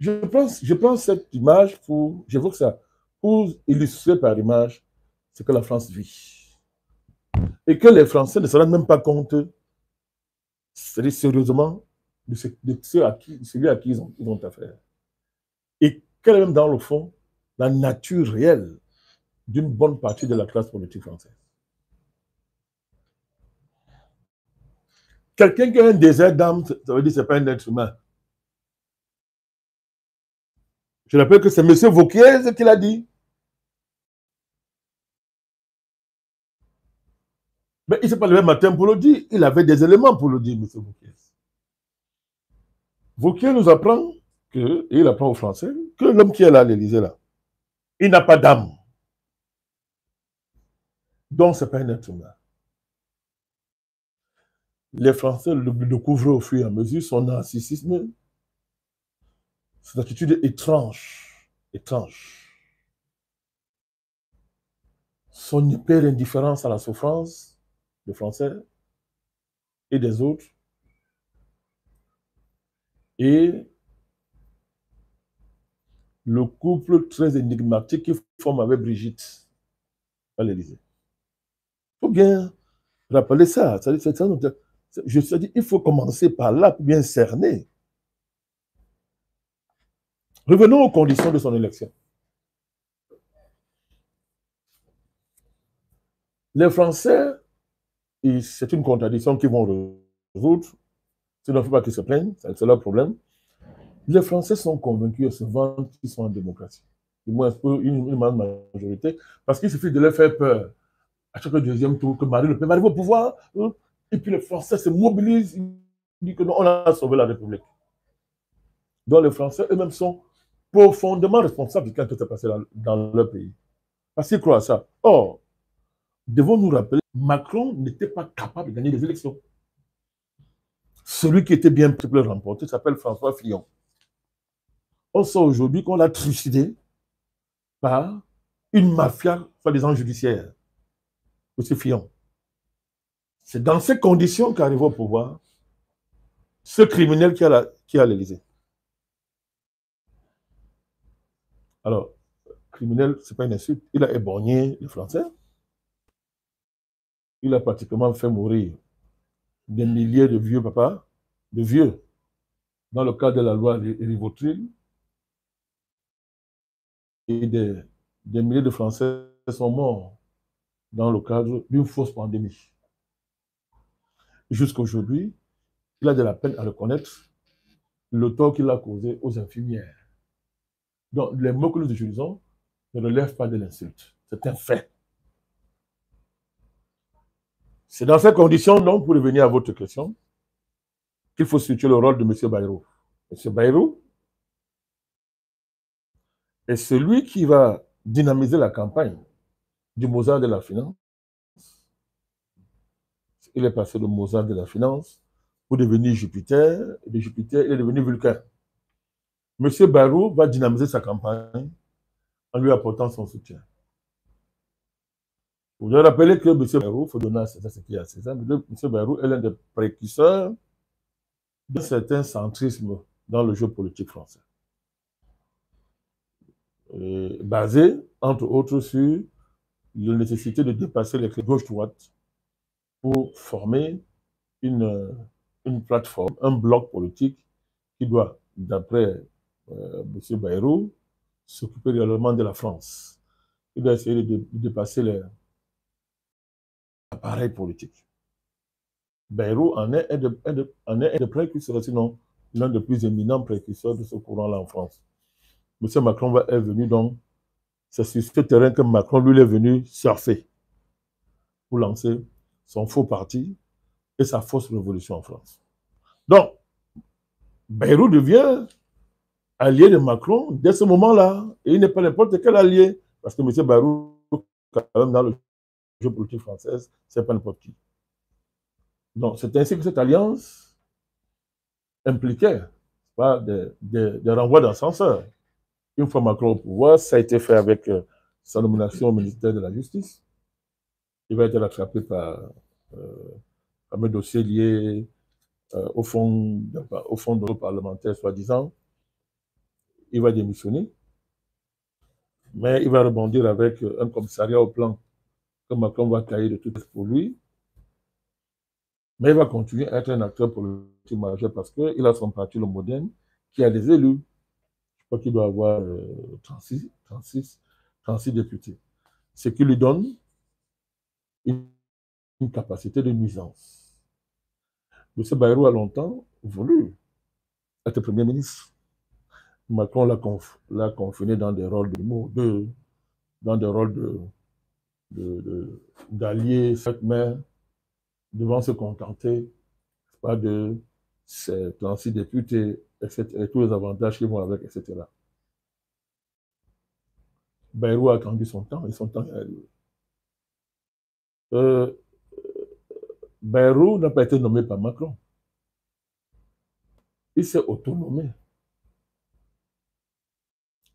Je prends cette image j'évoque ça, pour illustrer par image ce que la France vit. Et que les Français ne se rendent même pas compte, sérieusement, de celui à qui ils ont affaire. Et quelle est même dans le fond la nature réelle d'une bonne partie de la classe politique française. Quelqu'un qui a un désert d'âme, ça veut dire que ce n'est pas un être humain. Je rappelle que c'est M. Wauquiez qui l'a dit. Mais il ne s'est pas levé le matin pour le dire. Il avait des éléments pour le dire, M. Wauquiez. Wauquiez nous apprend et il apprend aux Français, que l'homme qui est là à l'Élysée, là, il n'a pas d'âme. Donc, ce n'est pas un être humain. Les Français le découvrent au fur et à mesure, son narcissisme, cette attitude étrange, son hyper indifférence à la souffrance des Français et des autres, et le couple très énigmatique qu'il forme avec Brigitte à l'Élysée. Il faut bien rappeler ça. Je te dis, il faut commencer par là pour bien cerner. Revenons aux conditions de son élection. Les Français, c'est une contradiction qu'ils vont résoudre. Il ne faut pas qu'ils se plaignent, c'est leur problème. Les Français sont convaincus et se vantent qu'ils sont en démocratie. Du moins, une majorité, parce qu'il suffit de leur faire peur à chaque deuxième tour que Marine Le Pen va arriver au pouvoir, hein, et puis les Français se mobilisent, ils disent que non, on a sauvé la République. Donc les Français eux-mêmes sont profondément responsables de ce qui s'est passé dans leur pays. Parce qu'ils croient à ça. Or, devons-nous rappeler, Macron n'était pas capable de gagner les élections. Celui qui était bien prêt pour le remporter s'appelle François Fillon. On sait aujourd'hui qu'on l'a trucidé par une mafia, soi-disant judiciaire. M. Fillon. C'est dans ces conditions qu'arrive au pouvoir ce criminel qui a l'Élysée. Alors, criminel, ce n'est pas une insulte. Il a éborgné les Français. Il a pratiquement fait mourir des milliers de vieux papas, de vieux, dans le cadre de la loi Rivotril. Et des milliers de Français sont morts dans le cadre d'une fausse pandémie. Jusqu'à aujourd'hui, il a de la peine à reconnaître le tort qu'il a causé aux infirmières. Donc, les mots que nous utilisons ne relèvent pas de l'insulte. C'est un fait. C'est dans ces conditions, donc, pour revenir à votre question, qu'il faut situer le rôle de M. Bayrou. M. Bayrou est celui qui va dynamiser la campagne du Mozart de la finance. Il est passé de Mozart de la finance pour devenir Jupiter, et de Jupiter, il est devenu Vulcain. M. Bayrou va dynamiser sa campagne en lui apportant son soutien. Vous devez rappeler que M. Bayrou, il faut donner à César ce qu'il y a à César, M. Bayrou est l'un des précurseurs d'un certain centrisme dans le jeu politique français. Basé, entre autres, sur la nécessité de dépasser les clés gauche-droite pour former une plateforme, un bloc politique qui doit, d'après M. Bayrou, s'occuper réellement de la France. Il doit essayer de dépasser les appareils politiques. Bayrou en est un des précurseurs, sinon l'un des plus éminents précurseurs de ce courant-là en France. M. Macron est venu donc, c'est sur ce terrain que Macron, lui, est venu surfer pour lancer son faux parti et sa fausse révolution en France. Donc, Bayrou devient allié de Macron dès ce moment-là. Et il n'est pas n'importe quel allié, parce que M. Bayrou, quand même, dans le jeu politique français, c'est pas n'importe qui. Donc, c'est ainsi que cette alliance impliquait pas, des renvois d'ascenseur. Une fois Macron au pouvoir, ça a été fait avec sa nomination au ministère de la Justice. Il va être rattrapé par un dossier lié au fond de nos parlementaires, soi-disant. Il va démissionner, mais il va rebondir avec un commissariat au plan que Macron va tailler de tout pour lui. Mais il va continuer à être un acteur politique majeur parce qu'il a son parti, le Modem, qui a des élus. Je crois qu'il doit avoir 36 députés. Ce qui lui donne une capacité de nuisance. M. Bayrou a longtemps voulu être Premier ministre. Macron l'a confiné dans des rôles dans des rôles d'alliés, mais devant se contenter pas de ces 36 députés, etc., et tous les avantages qui vont avec, etc. Bayrou a attendu son temps, et son temps est arrivé. Bayrou n'a pas été nommé par Macron. Il s'est autonomé.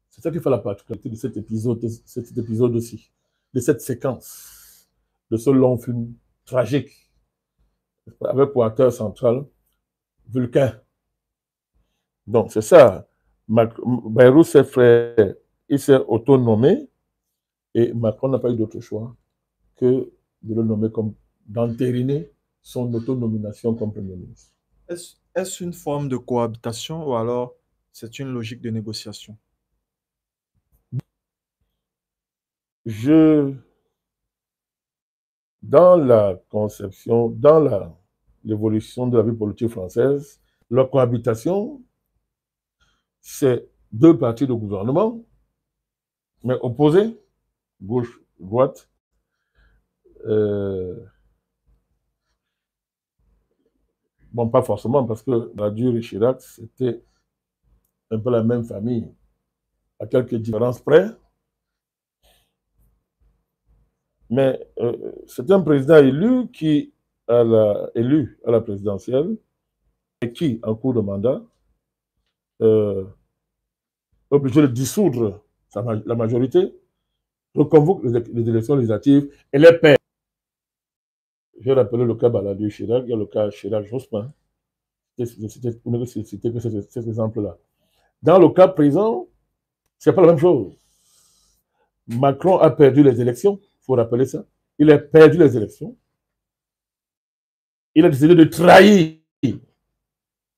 C'est ça qui fait la particularité de cet épisode aussi, de cette séquence, de ce long film tragique, avec pour acteur central Vulcain. Donc c'est ça. Bayrou il s'est autonomé et Macron n'a pas eu d'autre choix que de le nommer comme d'entériner son autonomination comme Premier ministre. Est-ce une forme de cohabitation ou alors c'est une logique de négociation? Dans la conception, dans l'évolution de la vie politique française, la cohabitation, c'est deux partis de gouvernement, mais opposés, gauche, droite. Bon, pas forcément, parce que Balladur et Chirac, c'était un peu la même famille, à quelques différences près. Mais c'est un président élu élu à la présidentielle et qui, en cours de mandat, obligé de dissoudre la majorité, reconvoque les élections législatives et les perd. J'ai rappelé le cas Balladur Chirac, il y a le cas Chirac-Jospin. C'était que cet exemple-là. Dans le cas présent, c'est pas la même chose. Macron a perdu les élections, il faut rappeler ça. Il a perdu les élections. Il a décidé de trahir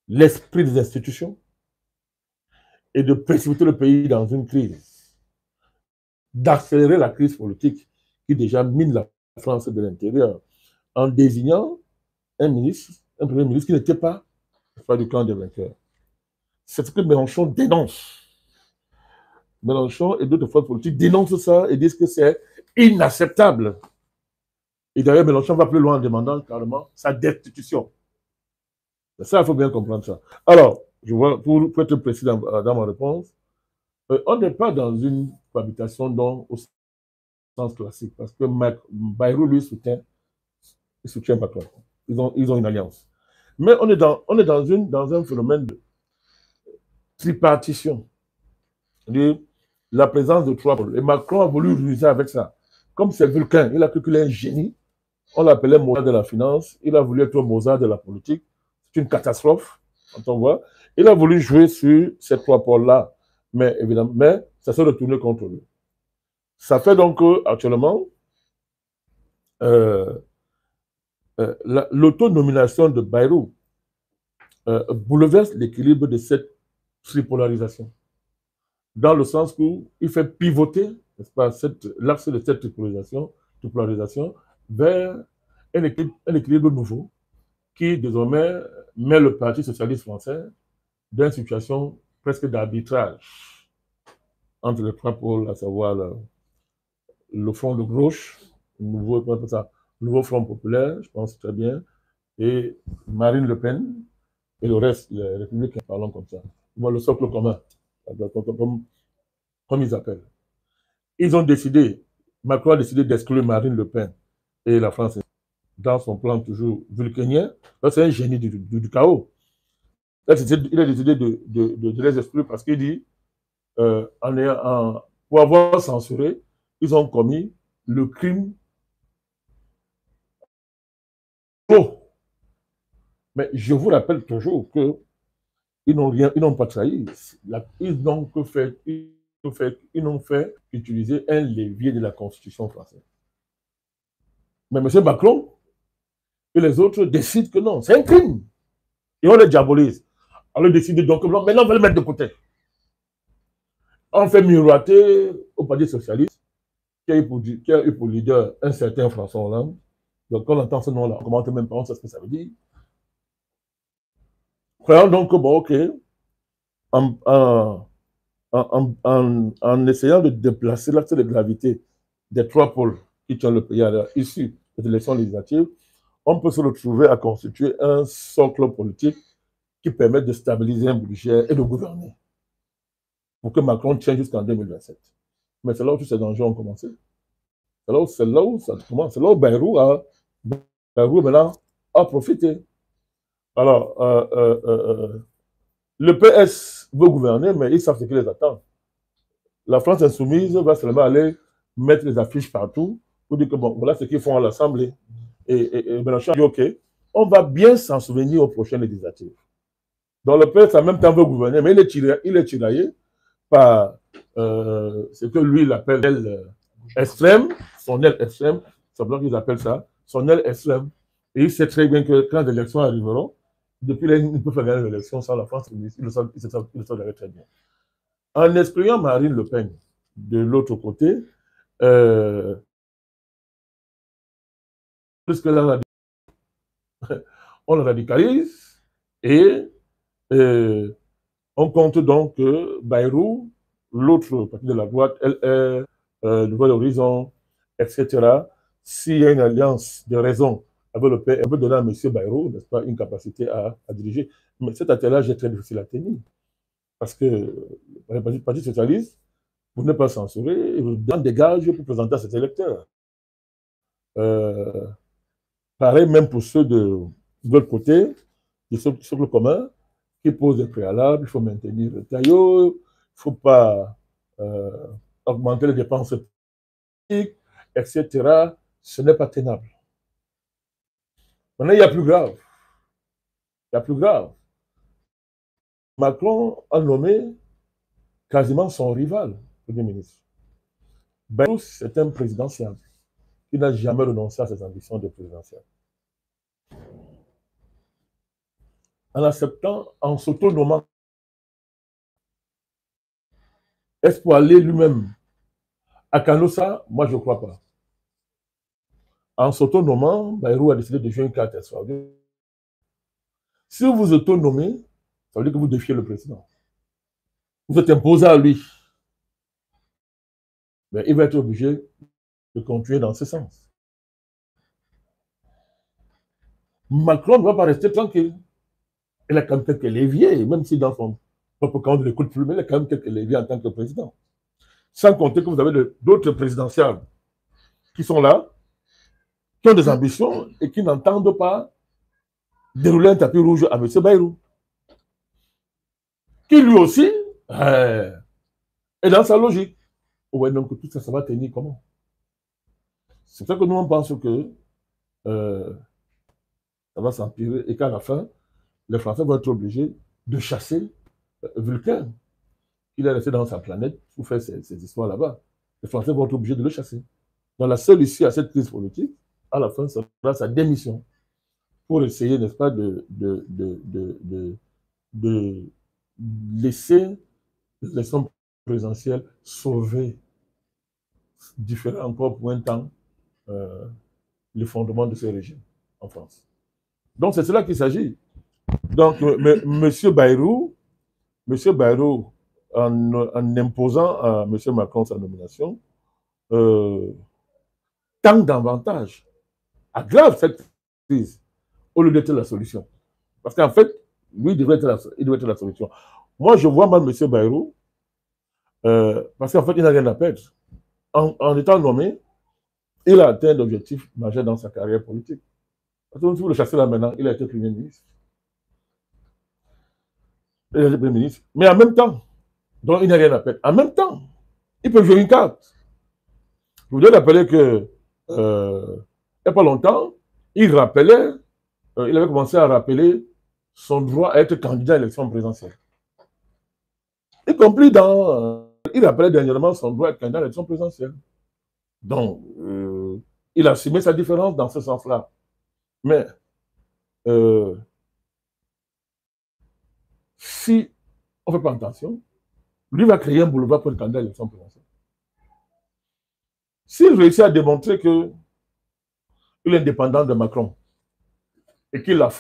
l'esprit des institutions et de précipiter le pays dans une crise, d'accélérer la crise politique qui déjà mine la France de l'intérieur en désignant un premier ministre qui n'était pas du camp des vainqueurs. C'est ce que Mélenchon dénonce. Mélenchon et d'autres forces politiques dénoncent ça et disent que c'est inacceptable. Et d'ailleurs, Mélenchon va plus loin en demandant carrément sa destitution. Ça, il faut bien comprendre ça. Alors, je vois, pour être précis dans ma réponse, on n'est pas dans une cohabitation au sens classique, parce que Bayrou, lui, soutient Macron. Ils ont une alliance. Mais on est dans un phénomène de tripartition, de la présence de trois pôles. Et Macron a voulu ruser avec ça. Comme c'est Vulcain, il a cru qu'il est un génie. On l'appelait Mozart de la finance. Il a voulu être Mozart de la politique. C'est une catastrophe, quand on voit. Il a voulu jouer sur ces trois pôles-là. Mais évidemment, ça s'est retourné contre lui. Ça fait donc actuellement l'autonomination de Bayrou bouleverse l'équilibre de cette tripolarisation. Dans le sens où il fait pivoter, n'est-ce pas, l'axe de cette tripolarisation vers un équilibre nouveau qui désormais met le Parti socialiste français dans une situation presque d'arbitrage entre les trois pôles, à savoir le front de gauche, le nouveau front populaire, je pense très bien, et Marine Le Pen, et le reste, les républicains, parlons comme ça. Le socle commun, comme ils appellent. Ils ont décidé, Macron a décidé d'exclure Marine Le Pen et la France dans son plan toujours vulcanien. C'est un génie du chaos. Il a décidé de les exclure parce qu'il dit, pour avoir censuré, ils ont commis le crime. Oh. Mais je vous rappelle toujours que ils n'ont pas trahi. Ils n'ont fait utiliser un levier de la Constitution française. Mais M. Macron et les autres décident que non, c'est un crime. Et on les diabolise. On les décide donc, maintenant on va le mettre de côté. On fait miroiter au Parti socialiste, qui a eu pour leader un certain François Hollande. Donc quand on entend ce nom-là, on ne commente même pas, on sait ce que ça veut dire. Croyons donc que, bon, ok, en essayant de déplacer l'axe de gravité des trois pôles qui tiennent le pays à l'issue des élections législatives, on peut se retrouver à constituer un socle politique qui permet de stabiliser un budget et de gouverner pour que Macron tienne jusqu'en 2027. Mais c'est là où tous ces dangers ont commencé. C'est là où ça commence. C'est là où Bayrou maintenant a profité. Alors, le PS veut gouverner, mais ils savent ce qui les attend. La France insoumise va seulement aller mettre les affiches partout pour dire que bon, voilà ce qu'ils font à l'Assemblée. Et Mélenchon dit ok, on va bien s'en souvenir aux prochaines législatives. Donc le PS en même temps veut gouverner, mais il est tiraillé par ce que lui il appelle l'aile extrême, son aile extrême, c'est bien qu'ils appellent ça, son aile extrême. Et il sait très bien que quand les élections arriveront, depuis là, il ne peut faire gagner l'élection sans la France, il le savait très bien. En excluant Marine Le Pen de l'autre côté, puisque là, on le radicalise et on compte donc que Bayrou, l'autre partie de la droite, LR, Nouvel Horizon, etc., s'il y a une alliance de raison avec le PS, on peut donner à M. Bayrou, n'est-ce pas, une capacité à diriger. Mais cet attelage est très difficile à tenir. Parce que le Parti socialiste, vous n'êtes pas censuré, il vous donne des gages pour présenter à ses électeurs. Pareil même pour ceux de l'autre côté, du socle commun, qui posent des préalables, il faut maintenir le taillot, il ne faut pas augmenter les dépenses publiques, etc. Ce n'est pas tenable. Maintenant, il y a plus grave. Il y a plus grave. Macron a nommé quasiment son rival, Premier ministre. Bayrou, c'est un présidentiel qui n'a jamais renoncé à ses ambitions de présidentiel. En acceptant, en s'autonomant, est-ce pour aller lui-même à Canossa? Moi, je ne crois pas. En s'autonomant, Bayrou a décidé de jouer une carte extraordinaire. Si vous vous autonomez, ça veut dire que vous défiez le président. Vous êtes imposé à lui. Mais il va être obligé de continuer dans ce sens. Macron ne va pas rester tranquille. Il a quand même quelques leviers, même si dans son propre camp de l'écoute plus, mais il a quand même quelques leviers en tant que président. Sans compter que vous avez d'autres présidentiables qui sont là, qui ont des ambitions et qui n'entendent pas dérouler un tapis rouge à M. Bayrou. Qui lui aussi est dans sa logique. Ouais, donc tout ça, ça va tenir comment? C'est ça que nous, on pense que ça va s'empirer et qu'à la fin, les Français vont être obligés de chasser Vulcain. Il est resté dans sa planète pour faire ses histoires là-bas. Les Français vont être obligés de le chasser. Donc la seule issue à cette crise politique, à la fin, ça sera sa démission pour essayer, n'est-ce pas, de laisser l'élection présidentielle sauver, différer encore pour un temps les fondements de ce régime en France. Donc c'est cela qu'il s'agit. Donc M. Bayrou, en imposant à M. Macron sa nomination, tant d'avantages, aggrave cette crise au lieu d'être la solution. Parce qu'en fait, lui, il devrait être la solution. Moi, je vois mal M. Bayrou, parce qu'en fait, il n'a rien à perdre. En étant nommé, il a atteint l'objectif majeur dans sa carrière politique. Parce que si vous le chassez là maintenant, il a été Premier ministre. Il a été Premier ministre. Mais en même temps, donc il n'a rien à perdre. En même temps, il peut jouer une carte. Je voudrais rappeler que, il n'y a pas longtemps, il avait commencé à rappeler son droit à être candidat à l'élection présidentielle. Y compris il rappelait dernièrement son droit à être candidat à l'élection présidentielle. Donc, il a assumé sa différence dans ce sens-là. Mais, si on ne fait pas attention, lui va créer un boulevard pour le candidat à l'élection présidentielle. S'il réussit à démontrer qu'il est indépendant de Macron et qu'il l'a fait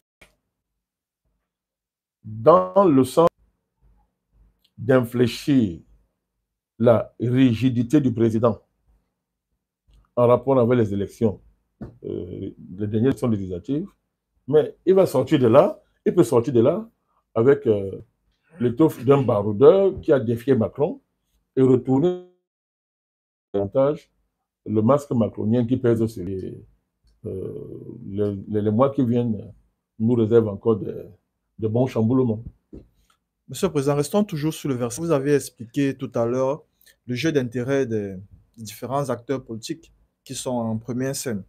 dans le sens d'infléchir la rigidité du président en rapport avec les élections, les dernières élections législatives, mais il va sortir de là, il peut sortir de là avec l'étoffe d'un baroudeur qui a défié Macron et retourner davantage le masque macronien qui pèse sur lui. les mois qui viennent nous réservent encore de bons chamboulements. Monsieur le Président, restons toujours sur le verset. Vous avez expliqué tout à l'heure le jeu d'intérêt des différents acteurs politiques qui sont en première scène.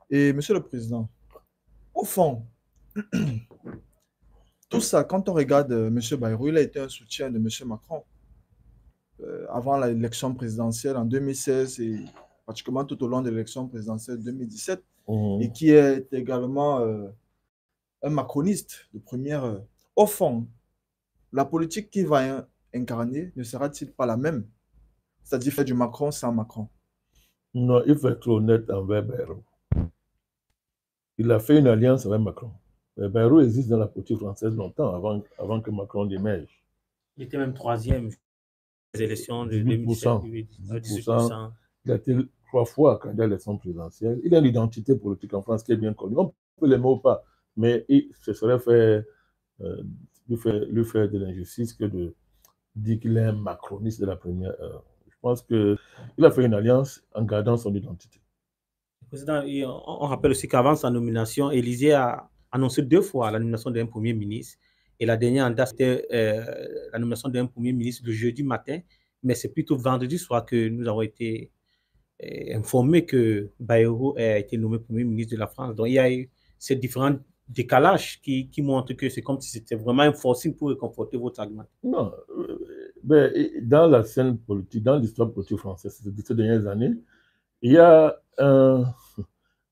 Et Monsieur le Président, au fond, tout ça, quand on regarde Monsieur Bayrou, il a été un soutien de Monsieur Macron avant l'élection présidentielle en 2016 et pratiquement tout au long de l'élection présidentielle 2017, et qui est également un macroniste de première. Au fond, la politique qu'il va incarner ne sera-t-il pas la même? C'est-à-dire faire du Macron sans Macron? Non, il faut être honnête envers Bayrou. Il a fait une alliance avec Macron. Bayrou existe dans la politique française longtemps, avant que Macron émerge. Il était même troisième aux élections de 2017. 18%. Il a été 3 fois candidat à l'élection présidentielle. Il a une identité politique en France qui est bien connue. On peut l'aimer ou pas, mais ce serait lui faire de l'injustice que de dire qu'il est un macroniste de la première heure. Je pense qu'il a fait une alliance en gardant son identité. Président, on rappelle aussi qu'avant sa nomination, Élysée a annoncé 2 fois la nomination d'un Premier ministre. Et la dernière en date, c'était la nomination d'un Premier ministre le jeudi matin. Mais c'est plutôt vendredi soir que nous avons été informés que Bayrou a été nommé Premier ministre de la France. Donc il y a eu ces différents décalages qui montrent que c'est comme si c'était vraiment un forcing pour réconforter votre argument. Non, dans la scène politique, dans l'histoire politique française ces dernières années, il y a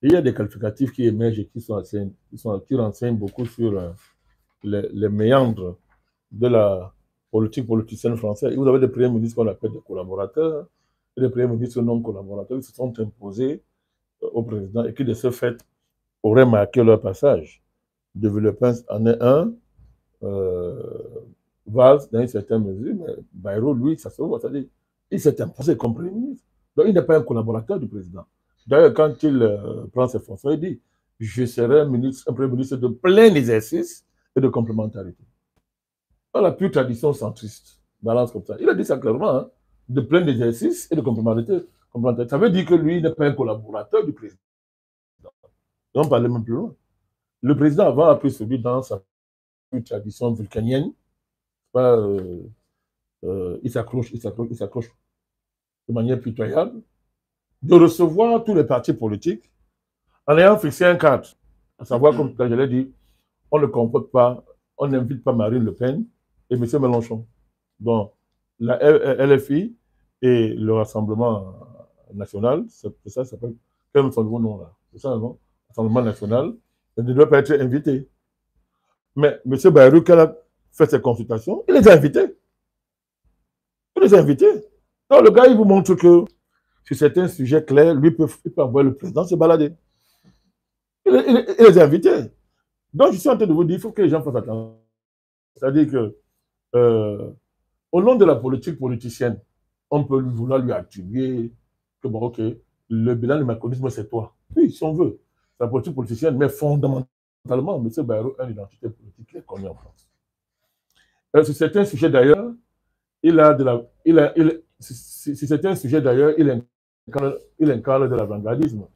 des qualificatifs qui émergent et qui renseignent beaucoup sur les méandres de la politicienne française. Et vous avez des premiers ministres qu'on appelle des collaborateurs, et des premiers ministres non collaborateurs qui se sont imposés au président et qui, de ce fait, auraient marqué leur passage. De Villepin en est un, Valls dans une certaine mesure, mais Bayrou, lui, ça se voit, c'est-à-dire il s'est imposé comme premier ministre. Donc, il n'est pas un collaborateur du président. D'ailleurs, quand il prend ses fonctions, il dit « Je serai un premier ministre de plein exercice et de complémentarité ». Dans la pure tradition centriste, balance comme ça. Il a dit ça clairement, hein, de plein exercice et de complémentarité. Ça veut dire que lui n'est pas un collaborateur du président. Et on parlait même plus loin. Le président avant a pris celui dans sa pure tradition vulcanienne. Il s'accroche de manière pitoyable, de recevoir tous les partis politiques en ayant fixé un cadre. À savoir, comme je l'ai dit, on ne comporte pas, on n'invite pas Marine Le Pen et M. Mélenchon. Donc, la LFI et le Rassemblement national, c'est ça, ça s'appelle, quel est son nouveau nom là? C'est ça, non? Rassemblement national, il ne doit pas être invité. Mais M. Bayrou, quand il a fait ses consultations, il les a invités. Il les a invités. Donc, le gars, il vous montre que sur certains sujets clairs, lui, il peut envoyer le président se balader. Il les a invités. Donc, je suis en train de vous dire, il faut que les gens fassent attention. C'est-à-dire que, au nom de la politique politicienne, on peut vouloir lui attribuer que, bon, ok, le bilan du macronisme, c'est toi. Oui, si on veut. La politique politicienne, mais fondamentalement, M. Bayrou a une identité politique qui est connue en France. Sur certains sujets, d'ailleurs, sur certains sujets, d'ailleurs, il incarne de l'avant-gardisme.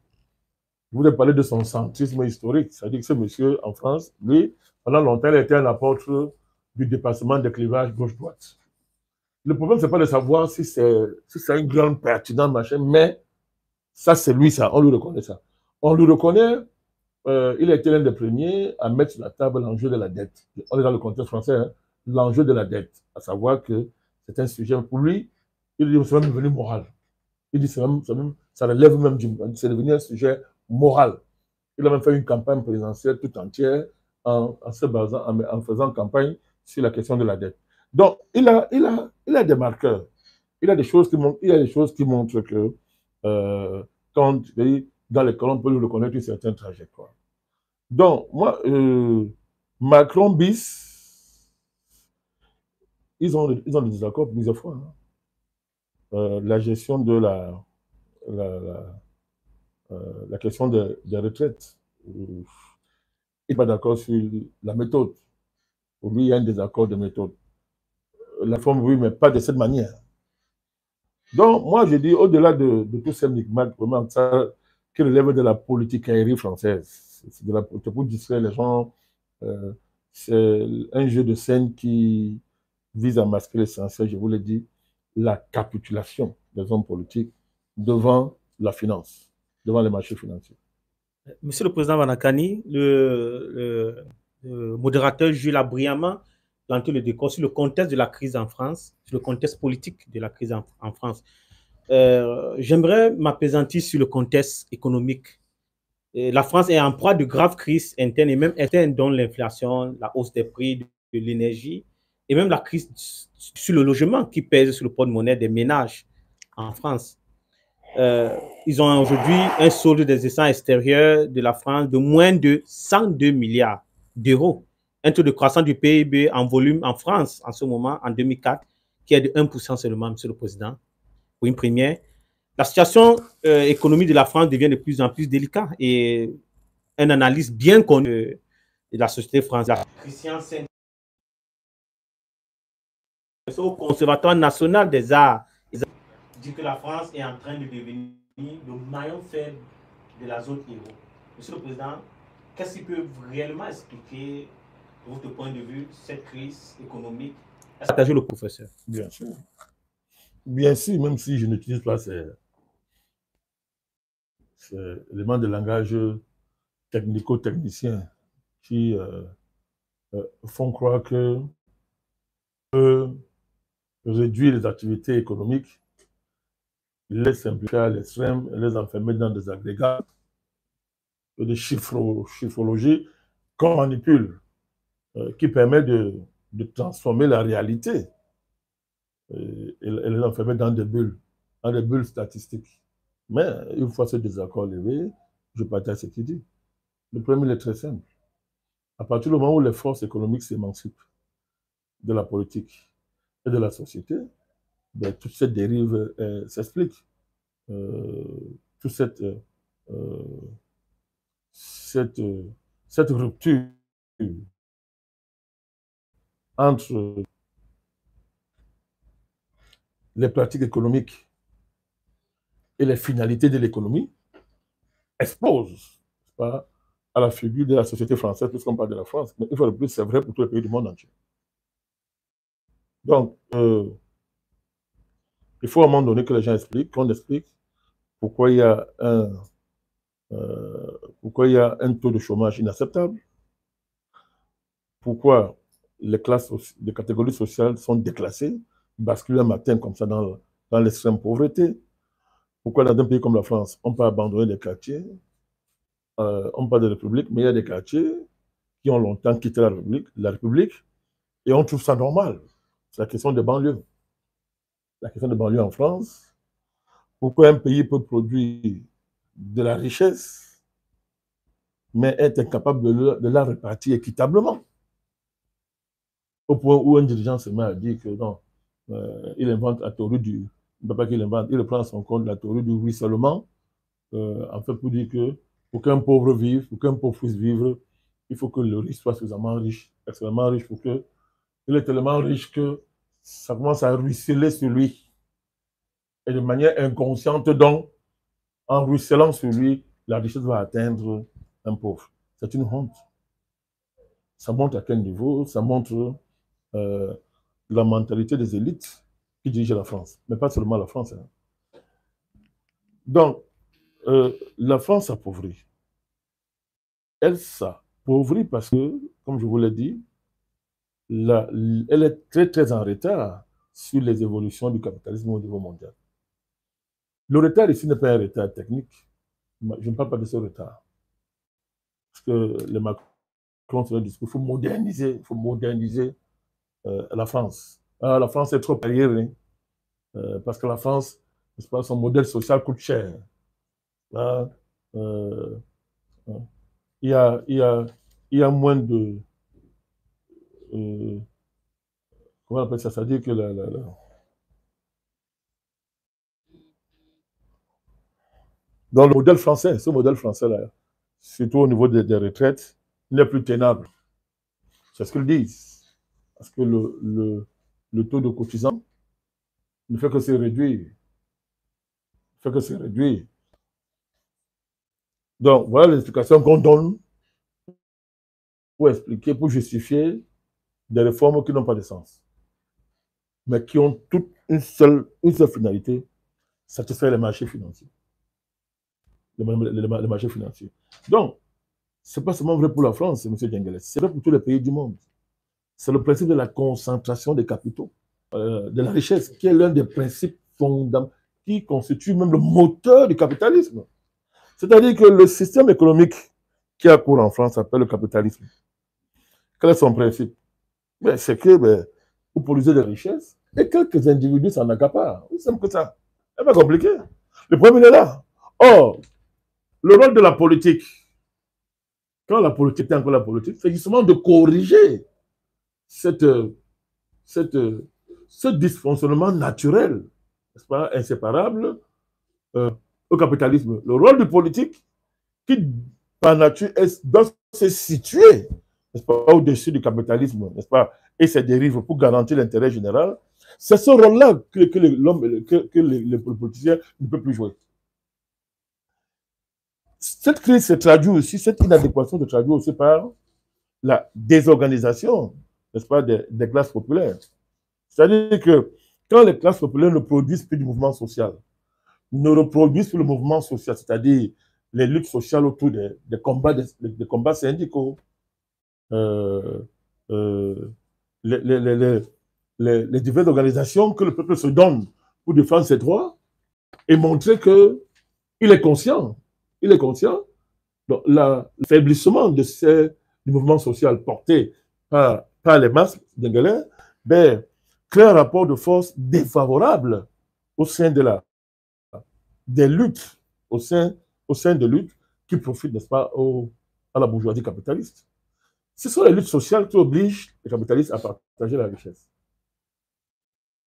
Je vous ai parlé de son centrisme historique, c'est-à-dire que ce monsieur, en France, lui, pendant longtemps, il a été un apôtre du dépassement des clivages gauche-droite. Le problème, ce n'est pas de savoir si c'est un grand pertinent, machin, mais ça, c'est lui, ça, on lui reconnaît ça. On lui reconnaît, il a été l'un des premiers à mettre sur la table l'enjeu de la dette. On est dans le contexte français, hein, l'enjeu de la dette, à savoir que c'est un sujet pour lui, il dit c'est même devenu moral. Il dit ça relève même c'est devenu un sujet moral. Il a même fait une campagne présidentielle tout entière en se basant, en faisant campagne sur la question de la dette. Donc, il a des marqueurs. Il a des choses qui montrent que quand dans lesquelles on peut lui reconnaître une certaine trajectoire. Donc, moi, Macron bis, ils ont des désaccords plusieurs fois. Hein. La gestion de la question des retraites. Il n'est pas d'accord sur la méthode. Pour lui, il y a un désaccord de méthode. La forme, oui, mais pas de cette manière. Donc, moi, je dis, au-delà de tous ces micmacs, qui relève de la politiquerie française. C'est pour distraire les gens. C'est un jeu de scène qui vise à masquer l'essentiel, je vous l'ai dit, la capitulation des hommes politiques devant la finance, devant les marchés financiers. Monsieur le Président Vanakani, le modérateur Jules a brillamment planté le décor sur le contexte de la crise en France, sur le contexte politique de la crise en France. J'aimerais m'appesantir sur le contexte économique. La France est en proie de graves crises internes et même externes, dont l'inflation, la hausse des prix de l'énergie et même la crise sur le logement qui pèse sur le porte-monnaie des ménages en France. Ils ont aujourd'hui un solde des essents extérieurs de la France de moins de 102 milliards d'euros. Un taux de croissance du PIB en volume en France en ce moment, en 2004, qui est de 1% seulement, Monsieur le Président, pour une première. La situation économique de la France devient de plus en plus délicate et une analyse bien connue de la société française, Christian Saint, au Conservatoire national des arts, dit que la France est en train de devenir le maillon faible de la zone euro. Monsieur le Président, qu'est-ce qui peut réellement expliquer, de votre point de vue, cette crise économique? Est-ce que partagez le professeur? Bien sûr. Bien sûr, même si je n'utilise pas ces éléments de langage technico-technicien qui font croire que réduire les activités économiques, les simplifier à l'extrême, les enfermer dans des agrégats de chiffrologie qu'on manipule, qui permet de transformer la réalité et les enfermer dans des bulles statistiques. Mais une fois ce désaccord levé, je partage ce qu'il dit. Le problème est très simple. À partir du moment où les forces économiques s'émancipent de la politique et de la société, ben, toute cette dérive s'explique. Toute cette rupture entre les pratiques économiques et les finalités de l'économie expose pas, à la figure de la société française, puisqu'on parle de la France. Mais une fois de plus, c'est vrai pour tous les pays du monde entier. Donc, il faut à un moment donné que les gens expliquent, qu'on explique pourquoi il y a un taux de chômage inacceptable, pourquoi les catégories sociales sont déclassées, basculent un matin comme ça dans l'extrême pauvreté, pourquoi dans un pays comme la France, on peut abandonner des quartiers, on parle de République, mais il y a des quartiers qui ont longtemps quitté la République, et on trouve ça normal. C'est la question des banlieues. La question des banlieues en France. Pourquoi un pays peut produire de la richesse, mais être incapable de la répartir équitablement? Au point où un dirigeant se met à dire que non, il invente la théorie du... Pas qu'il invente, il prend en son compte la théorie du ruissellement, en fait pour dire que pour qu'un pauvre vive, pour qu'un pauvre puisse vivre, il faut que le riche soit suffisamment riche, extrêmement riche, pour que il est tellement riche que ça commence à ruisseler sur lui. Et de manière inconsciente, donc, en ruisselant sur lui, la richesse va atteindre un pauvre. C'est une honte. Ça montre à quel niveau? Ça montre la mentalité des élites qui dirigent la France. Mais pas seulement la France. Hein. Donc, la France appauvrit. Elle s'appauvrit parce que, comme je vous l'ai dit, elle est très, très en retard sur les évolutions du capitalisme au niveau mondial. Le retard ici n'est pas un retard technique. Je ne parle pas de ce retard. Parce que les Macron, sur le discours, il faut moderniser la France. Ah, la France est trop arriérée. Parce que la France, n'est-ce pas, son modèle social coûte cher. Là, il y a moins de... comment on appelle ça? C'est-à-dire que dans le modèle français, ce modèle français-là, surtout au niveau des retraites, n'est plus tenable. C'est ce qu'ils disent. Parce que le taux de cotisants ne fait que se réduire. Ne fait que se réduire. Donc, voilà l'explication qu'on donne pour expliquer, pour justifier des réformes qui n'ont pas de sens, mais qui ont toute une seule finalité, satisfaire les marchés financiers. Les marchés financiers. Donc, ce n'est pas seulement vrai pour la France, M. Djengelès, c'est vrai pour tous les pays du monde. C'est le principe de la concentration des capitaux, de la richesse, qui est l'un des principes fondamentaux, qui constitue même le moteur du capitalisme. C'est-à-dire que le système économique qui a cours en France s'appelle le capitalisme. Quel est son principe? C'est que vous produisez des richesses et quelques individus s'en accaparent. C'est simple que ça. C'est pas compliqué. Le problème est là. Or, le rôle de la politique, quand la politique est encore la politique, c'est justement de corriger ce dysfonctionnement naturel, n'est-ce pas, inséparable au capitalisme. Le rôle du politique, qui par nature doit se situer, n'est-ce pas, au-dessus du capitalisme, n'est-ce pas, et ses dérives pour garantir l'intérêt général, c'est ce rôle-là que les politiciens ne peuvent plus jouer. Cette crise se traduit aussi, cette inadéquation se traduit aussi par la désorganisation, n'est-ce pas, des classes populaires. C'est-à-dire que quand les classes populaires ne produisent plus du mouvement social, ne reproduisent plus le mouvement social, c'est-à-dire les luttes sociales autour des combats syndicaux, euh, euh, les diverses organisations que le peuple se donne pour défendre ses droits et montrer qu'il est conscient. Il est conscient. Donc, l'affaiblissement du mouvement social porté par les masses d'Anglais crée un rapport de force défavorable au sein des luttes, au sein des luttes qui profitent, n'est-ce pas, à la bourgeoisie capitaliste. Ce sont les luttes sociales qui obligent les capitalistes à partager la richesse.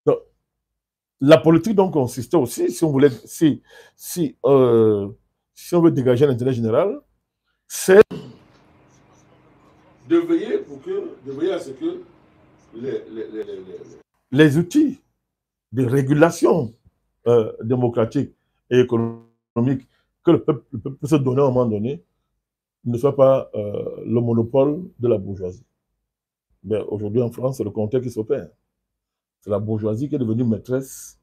Donc, la politique donc consistait aussi, si on voulait, si on veut dégager l'intérêt général, c'est de veiller à ce que les outils de régulation démocratique et économique que le peuple peut se donner à un moment donné ne soient pas le monopole de la bourgeoisie. Mais aujourd'hui en France, c'est le contraire qui s'opère. C'est la bourgeoisie qui est devenue maîtresse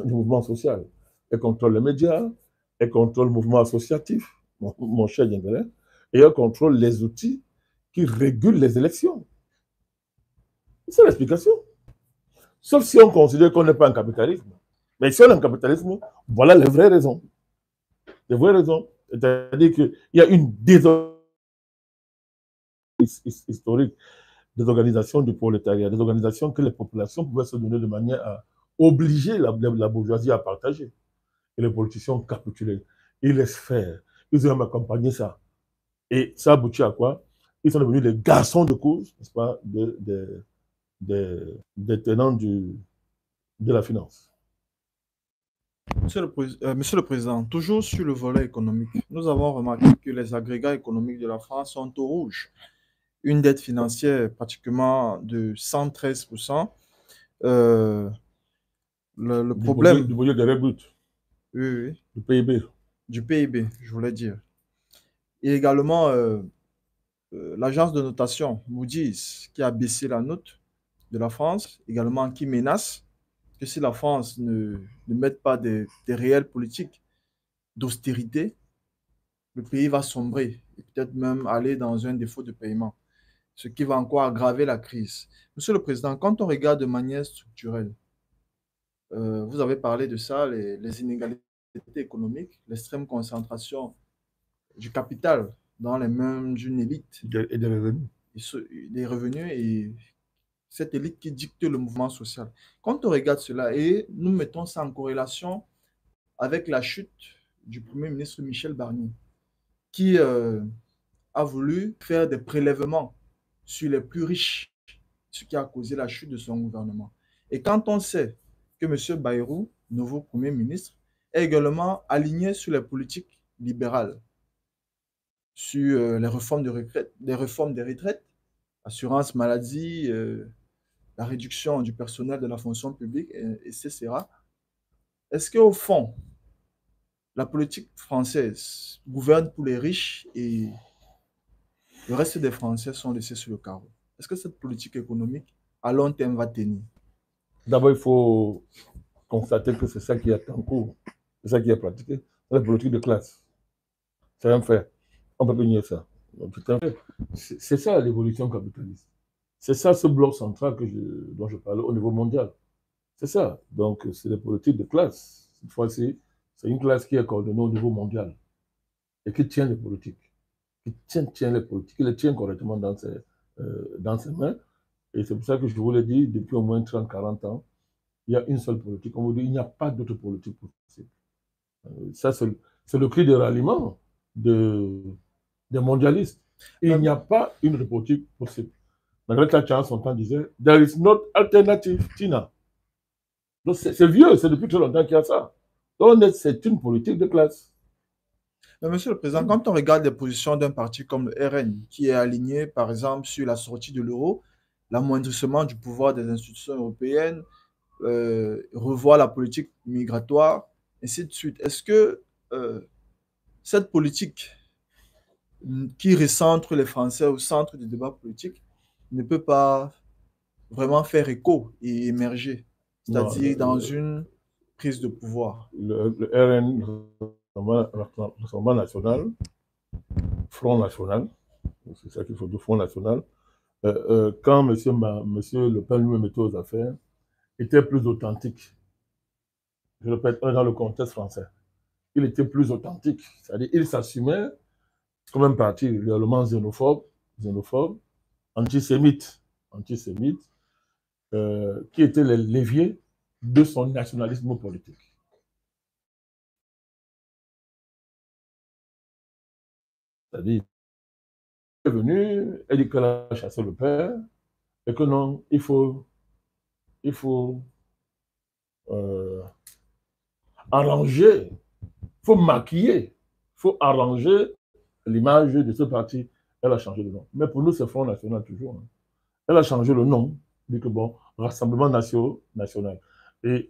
du mouvement social. Elle contrôle les médias, elle contrôle le mouvement associatif, mon cher Djengelès, et elle contrôle les outils qui régulent les élections. C'est l'explication. Sauf si on considère qu'on n'est pas un capitalisme. Mais si on est un capitalisme, voilà les vraies raisons. Les vraies raisons. C'est-à-dire qu'il y a une désorganisation historique des organisations du prolétariat, des organisations que les populations pouvaient se donner de manière à obliger la bourgeoisie à partager. Et les politiciens ont capitulé. Ils laissent faire. Ils ont accompagné ça. Et ça aboutit à quoi? Ils sont devenus des garçons de course, n'est-ce pas, des tenants de la finance. Monsieur le Président, toujours sur le volet économique, nous avons remarqué que les agrégats économiques de la France sont au rouge. Une dette financière pratiquement de 113%. Le problème... Du produit de brut. Oui. Du PIB. Du PIB, je voulais dire. Et également, l'agence de notation Moody's qui a baissé la note de la France, également qui menace que si la France ne met pas des réelles politiques d'austérité, le pays va sombrer et peut-être même aller dans un défaut de paiement, ce qui va encore aggraver la crise. Monsieur le Président, quand on regarde de manière structurelle, vous avez parlé de ça, les inégalités économiques, l'extrême concentration du capital dans les mains d'une élite. Et des revenus. Des revenus et cette élite qui dicte le mouvement social. Quand on regarde cela et nous mettons ça en corrélation avec la chute du Premier ministre Michel Barnier, qui a voulu faire des prélèvements sur les plus riches, ce qui a causé la chute de son gouvernement. Et quand on sait que M. Bayrou, nouveau Premier ministre, est également aligné sur les politiques libérales, sur les réformes des retraites, assurance maladie, la réduction du personnel de la fonction publique, etc. Est-ce qu'au fond, la politique française gouverne pour les riches et le reste des Français sont laissés sur le carreau. Est-ce que cette politique économique, à long terme, va tenir? D'abord, il faut constater que c'est ça qui est en cours, c'est ça qui est pratiqué. C'est la politique de classe. C'est un fait. On ne peut pas nier ça. C'est ça l'évolution capitaliste. C'est ça ce bloc central dont je parlais au niveau mondial. C'est ça. Donc, c'est la politique de classe. Cette fois-ci, c'est une classe qui est coordonnée au niveau mondial et qui tient les politiques. Qui les politiques, qui les tient correctement dans ses mains. Et c'est pour ça que je vous l'ai dit, depuis au moins 30-40 ans, il y a une seule politique. On vous dit, il n'y a pas d'autre politique possible. Ça, c'est le cri de ralliement des mondialistes. Il n'y a pas une politique possible. Margaret Thatcher, en son temps, disait, there is no alternative, Tina. Donc, c'est vieux, c'est depuis très longtemps qu'il y a ça. Donc, c'est une politique de classe. Mais Monsieur le Président, quand on regarde les positions d'un parti comme le RN, qui est aligné, par exemple, sur la sortie de l'euro, l'amoindrissement du pouvoir des institutions européennes, revoir la politique migratoire, ainsi de suite. Est-ce que cette politique qui recentre les Français au centre du débat politique ne peut pas vraiment faire écho et émerger, c'est-à-dire dans une prise de pouvoir? Le RN, Rassemblement national, Front national, c'est ça qu'il faut dire, Front national, quand monsieur Le Pen lui mettait aux affaires, était plus authentique. Je répète, dans le contexte français. Il était plus authentique. C'est-à-dire, il s'assumait comme un parti réellement xénophobe, antisémite, qui était le levier de son nationalisme politique. C'est-à-dire, il est venu, il dit qu'elle a chassé le père, et que non, il faut arranger, il faut maquiller, il faut arranger l'image de ce parti. Elle a changé de nom. Mais pour nous, c'est Front National toujours. Hein. Elle a changé le nom, dit que bon, Rassemblement national. Et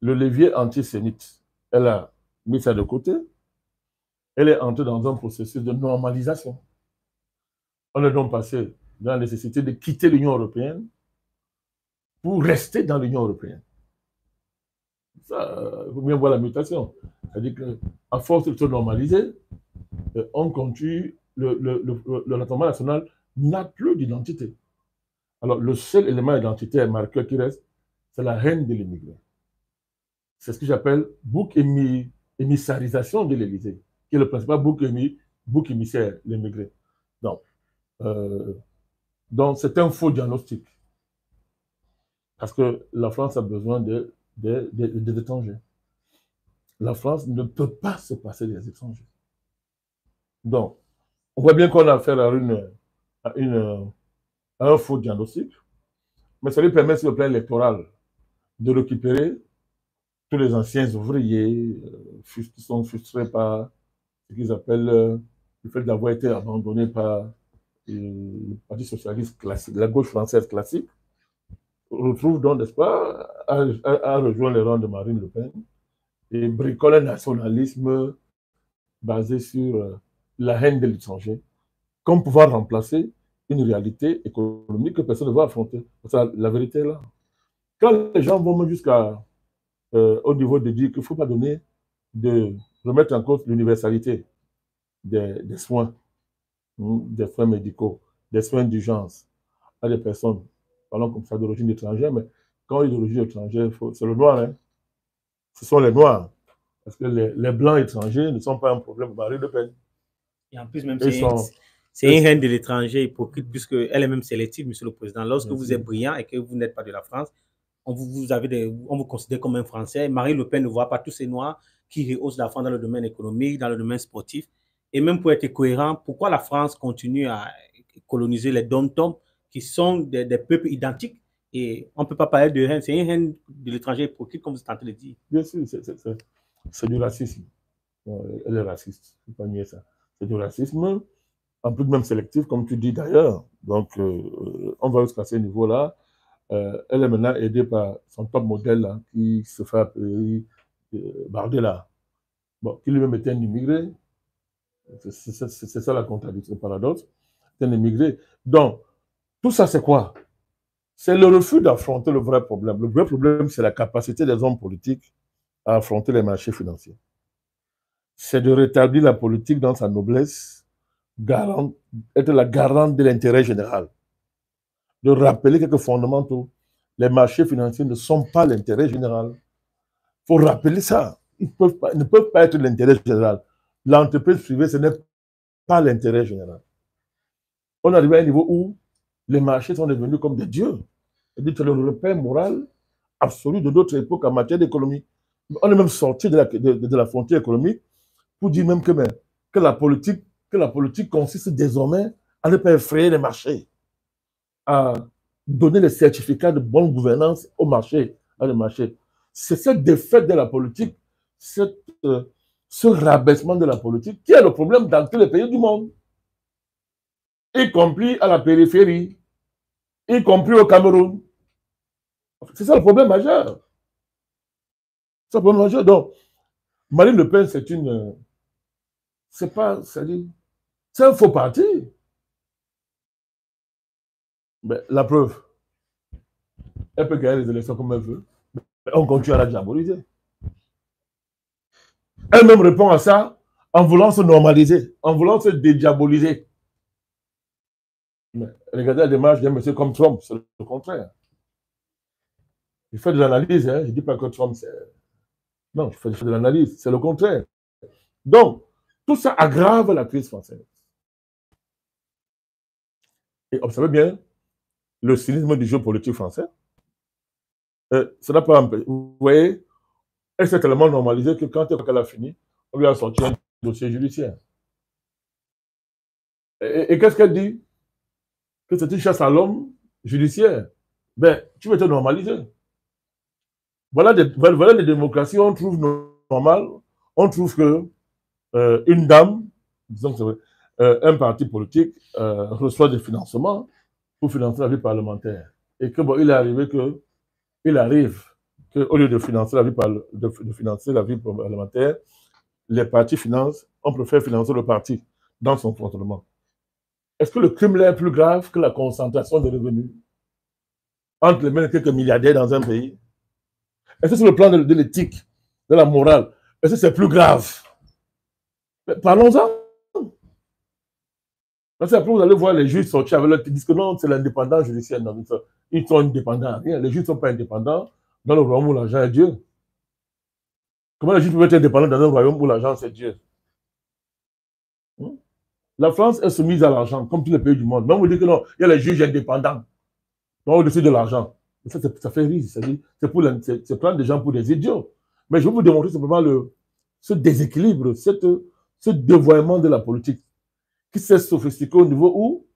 le levier antisémite, elle a mis ça de côté. Elle est entrée dans un processus de normalisation. On est donc passé dans la nécessité de quitter l'Union européenne pour rester dans l'Union européenne. Ça, il faut bien voir la mutation. C'est-à-dire qu'à force de se normaliser, on continue, le Rassemblement national n'a plus d'identité. Alors, le seul élément identitaire marqueur qui reste, c'est la haine de l'immigré. C'est ce que j'appelle bouc émissarisation de l'Élysée, qui est le principal bouc émissaire, l'immigré. Donc, c'est un faux diagnostic. Parce que la France a besoin des étrangers. La France ne peut pas se passer des étrangers. Donc, on voit bien qu'on a affaire à un faux diagnostic, mais ça lui permet sur le plan électoral de récupérer tous les anciens ouvriers qui sont frustrés par ce qu'ils appellent le fait d'avoir été abandonnés par le Parti socialiste classique, la gauche française classique, retrouve donc, n'est-ce pas, à rejoindre les rangs de Marine Le Pen et bricole un nationalisme basé sur la haine de l'étranger, comme pouvoir remplacer une réalité économique que personne ne va affronter. La vérité est là. Quand les gens vont même jusqu'à au niveau de dire qu'il ne faut pas donner, de remettre en cause l'universalité des soins, des soins médicaux, des soins d'urgence à des personnes, parlons comme ça d'origine étrangère, mais quand il y a d'origine étrangère, c'est le noir, hein. Ce sont les noirs. Parce que les blancs étrangers ne sont pas un problème pour Marine Le Pen. Et en plus, même c'est une haine de l'étranger hypocrite, puisqu'elle est même sélective, Monsieur le Président. Lorsque vous êtes brillant et que vous n'êtes pas de la France, on vous considère comme un Français. Marine Le Pen ne voit pas tous ces Noirs qui rehaussent la France dans le domaine économique, dans le domaine sportif. Et même pour être cohérent, pourquoi la France continue à coloniser les dom-toms qui sont des peuples identiques? Et on ne peut pas parler de haine. C'est une haine de l'étranger hypocrite, comme vous tentez de le dire. Bien sûr, c'est du racisme. Elle est raciste, il ne faut pas nier ça. C'est du racisme, en plus même sélectif, comme tu dis d'ailleurs. Donc, on va jusqu'à ce niveau-là. Elle est maintenant aidée par son top modèle là, qui se fait appeler Bardella. bon, qui lui-même était un immigré. C'est ça la contradiction, le paradoxe. C'est un immigré. Donc, tout ça, c'est quoi? C'est le refus d'affronter le vrai problème. Le vrai problème, c'est la capacité des hommes politiques à affronter les marchés financiers. C'est de rétablir la politique dans sa noblesse, être la garante de l'intérêt général. De rappeler quelques fondamentaux. Les marchés financiers ne sont pas l'intérêt général. Il faut rappeler ça. Ils ne peuvent pas être l'intérêt général. L'entreprise privée, ce n'est pas l'intérêt général. On arrive à un niveau où les marchés sont devenus comme des dieux. C'est le repère moral absolu de notre époque en matière d'économie. On est même sorti de la frontière économique pour dire même que la politique consiste désormais à ne pas effrayer les marchés, à donner les certificats de bonne gouvernance au marché, à les marchés. C'est cette défaite de la politique, ce rabaissement de la politique qui est le problème dans tous les pays du monde, y compris à la périphérie, y compris au Cameroun. C'est ça le problème majeur. C'est le problème majeur. Donc, Marine Le Pen, c'est un faux parti. Mais la preuve, elle peut gagner les élections comme elle veut. Mais on continue à la diaboliser. Elle-même répond à ça en voulant se normaliser, en voulant se dédiaboliser. Mais regardez la démarche d'un monsieur comme Trump, c'est le contraire. Je fais de l'analyse, hein. Je ne dis pas que Trump, c'est... Non, je fais de l'analyse, c'est le contraire. Donc, tout ça aggrave la crise française. Et observez bien le cynisme du jeu politique français. Ça n'a pas empêché. Vous voyez, elle s'est tellement normalisée que quand elle a fini, on lui a sorti un dossier judiciaire. Et qu'est-ce qu'elle dit? Que c'est une chasse à l'homme judiciaire. Ben, tu veux te normaliser. Voilà des démocraties où on trouve normal, on trouve que une dame, disons que c'est vrai, un parti politique reçoit des financements pour financer la vie parlementaire. Et que bon, il arrive qu'au lieu de financer la vie parlementaire, les partis financent, on préfère financer le parti dans son fonctionnement. Est-ce que le crime là est plus grave que la concentration des revenus entre les mains de quelques milliardaires dans un pays? Est-ce que sur le plan de l'éthique, de la morale, est-ce que c'est plus grave? Parlons-en. Parce que après, vous allez voir les juges sortir avec leur... Ils disent que non, c'est l'indépendance judiciaire. Non, ils sont indépendants. Rien. Les juges ne sont pas indépendants dans le royaume où l'argent est Dieu. Comment les juges peuvent être indépendants dans un royaume où l'argent c'est Dieu? La France est soumise à l'argent, comme tous les pays du monde. Même vous dites que non, il y a les juges indépendants. Donc, au-dessus de l'argent. Ça fait rire. C'est prendre des gens pour des idiots. Mais je vais vous démontrer simplement ce déséquilibre, ce dévoiement de la politique qui s'est sophistiqué au niveau où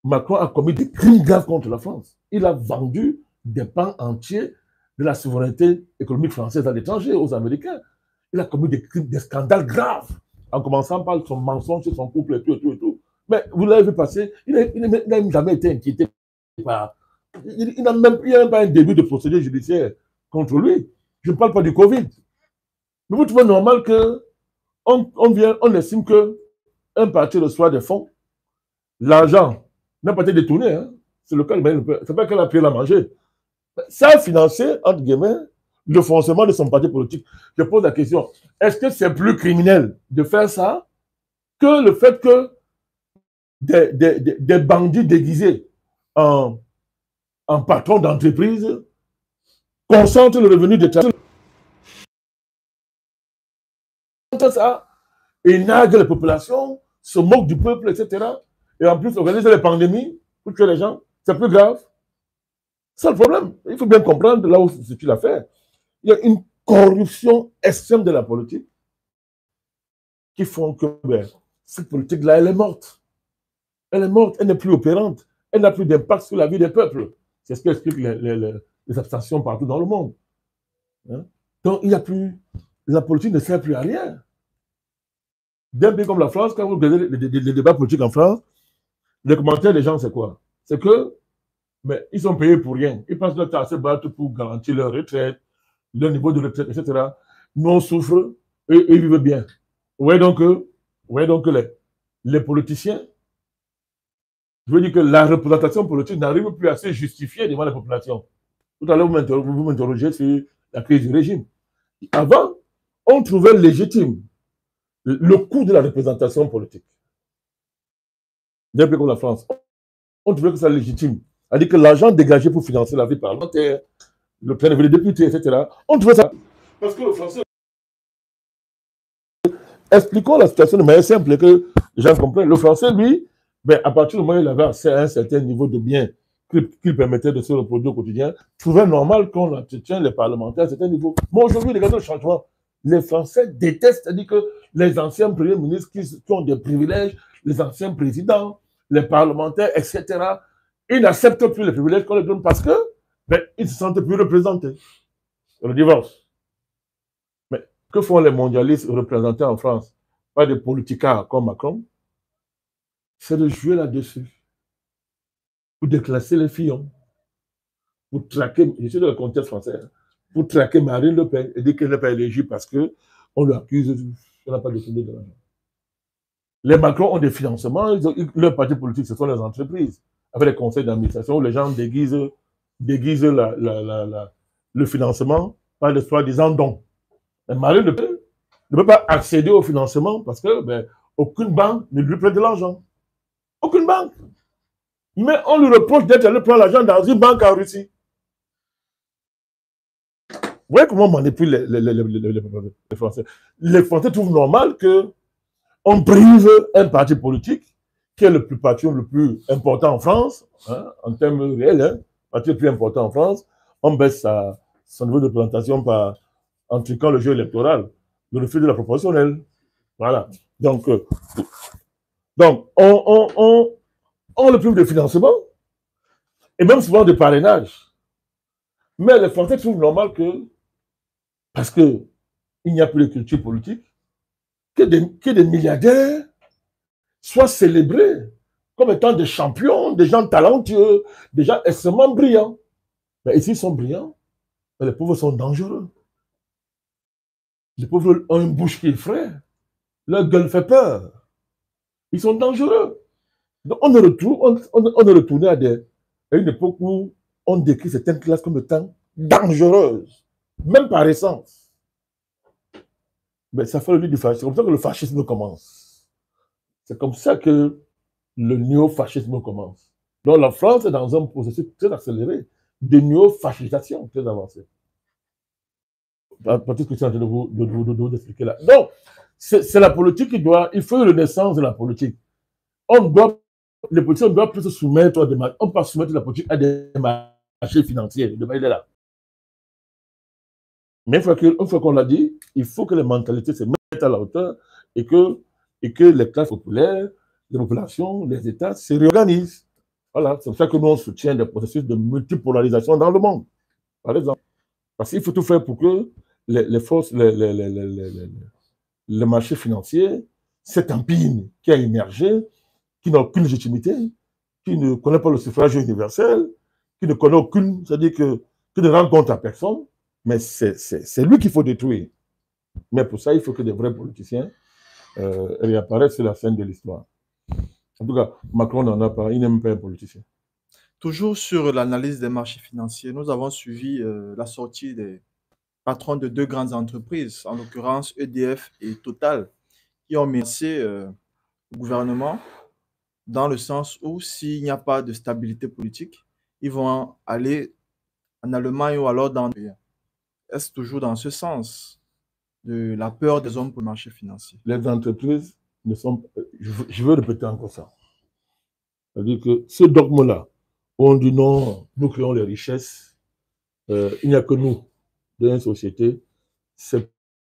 Macron a commis des crimes graves contre la France. Il a vendu des pans entiers de la souveraineté économique française à l'étranger, aux Américains. Il a commis des scandales graves, en commençant par son mensonge sur son couple et tout. Mais vous l'avez vu passer, il n'a jamais été inquiété par... Il n'a même pas un début de procédure judiciaire contre lui. Je ne parle pas du Covid. Mais vous trouvez normal qu'on estime qu'un parti reçoit des fonds, l'argent n'a pas été détourné, hein? C'est le cas de Marine Le Pen. C'est pas qu'elle a pris la manger. Ça a financé, entre guillemets, le fonctionnement de son parti politique. Je pose la question, est-ce que c'est plus criminel de faire ça que le fait que des bandits déguisés en patrons d'entreprise concentrent le revenu des travailleurs? Ça, ils narguent les populations, se moquent du peuple, etc. Et en plus, organiser les pandémies pour tuer les gens, c'est plus grave. C'est le problème. Il faut bien comprendre là où se situe l'affaire. Il y a une corruption extrême de la politique qui font que cette politique-là, elle est morte. Elle est morte, elle n'est plus opérante. Elle n'a plus d'impact sur la vie des peuples. C'est ce qui explique les abstentions partout dans le monde. Hein? Donc, il n'y a plus... La politique ne sert plus à rien. D'un pays comme la France, quand vous regardez les débats politiques en France, les commentaires des gens, c'est quoi? C'est que, mais ils sont payés pour rien. Ils passent leur temps à se battre pour garantir leur retraite, leur niveau de retraite, etc. Nous, on souffre et ils vivent bien. Vous voyez donc que les politiciens, je veux dire que la représentation politique n'arrive plus à se justifier devant la population. Tout à l'heure, vous m'interrogez sur la crise du régime. Avant, on trouvait légitime le coût de la représentation politique. D'un pays comme la France, on trouvait que ça légitime. C'est-à-dire que l'argent dégagé pour financer la vie parlementaire, le plein de députés, etc., on trouvait ça. Parce que le français. Expliquons la situation de manière simple et que les gens comprennent. Le français, lui, à partir du moment où il avait accès à un certain niveau de biens qui permettait de se reproduire au quotidien, trouvait normal qu'on entretient les parlementaires à un certain niveau. Mais aujourd'hui, regardez le changement. Les Français détestent, c'est-à-dire que les anciens premiers ministres qui ont des privilèges, les anciens présidents, les parlementaires, etc., ils n'acceptent plus les privilèges qu'on leur donne parce que ils ne se sentent plus représentés. Le divorce. Mais que font les mondialistes représentés en France par des politiciens comme Macron? C'est de jouer là-dessus. Pour déclasser les filles, pour traquer, je suis dans le contexte français, pour traquer Marine Le Pen et dire qu'elle n'est pas éligible parce qu'on l'accuse qu'elle n'a pas décidé de l'argent. Les Macron ont des financements, leur parti politique, ce sont les entreprises, avec les conseils d'administration où les gens déguisent le financement par des soi-disant dons. Mais Marine Le Pen ne peut pas accéder au financement parce que aucune banque ne lui prête de l'argent. Aucune banque. Mais on lui reproche d'être allé prendre l'argent dans une banque en Russie. Vous voyez comment on manipule les Français. Les Français trouvent normal qu'on prive un parti politique qui est le parti le plus important en France, en termes réels, le parti le plus important en France, on baisse son niveau de représentation en truquant le jeu électoral, le refus de la proportionnelle. Voilà. Donc on le prive de financement et même souvent de parrainage. Mais les Français trouvent normal que, parce qu'il n'y a plus de culture politique, que des milliardaires soient célébrés comme étant des champions, des gens talentueux, des gens extrêmement brillants. Mais ici, ils sont brillants, mais les pauvres sont dangereux. Les pauvres ont une bouche qui est fraîche, leur gueule fait peur. Ils sont dangereux. Donc on est retourné à une époque où on décrit certaines classes comme étant dangereuses, même par essence. Mais ça fait le lit du fascisme. C'est comme ça que le fascisme commence. C'est comme ça que le néo-fascisme commence. Donc la France est dans un processus très accéléré de néo-fascisation très avancé. Parce que je suis en train de vous expliquer là. Donc, c'est la politique il faut une renaissance de la politique. Les politiciens doivent plus se soumettre à des marchés. On ne peut pas soumettre la politique à des marchés financiers. Il est là. Mais une fois qu'on l'a dit, il faut que les mentalités se mettent à la hauteur et que les classes populaires, les populations, les États se réorganisent. Voilà, c'est pour ça que nous, on soutient des processus de multipolarisation dans le monde, par exemple. Parce qu'il faut tout faire pour que les forces, les marchés financiers, cet empire qui a émergé, qui n'a aucune légitimité, qui ne connaît pas le suffrage universel, qui ne connaît aucune, c'est-à-dire qui ne rend compte à personne, mais c'est lui qu'il faut détruire. Mais pour ça, il faut que des vrais politiciens réapparaissent sur la scène de l'histoire. En tout cas, Macron n'en a pas, il n'aime pas un politicien. Toujours sur l'analyse des marchés financiers, nous avons suivi la sortie des patrons de deux grandes entreprises, en l'occurrence EDF et Total, qui ont menacé le gouvernement dans le sens où s'il n'y a pas de stabilité politique, ils vont aller en Allemagne ou alors dans le pays. Est-ce toujours dans ce sens de la peur des hommes pour le marché financier? Les entreprises ne sont... Je veux répéter encore ça. C'est-à-dire que ce dogme-là, où on dit non, nous créons les richesses, il n'y a que nous dans une société, c'est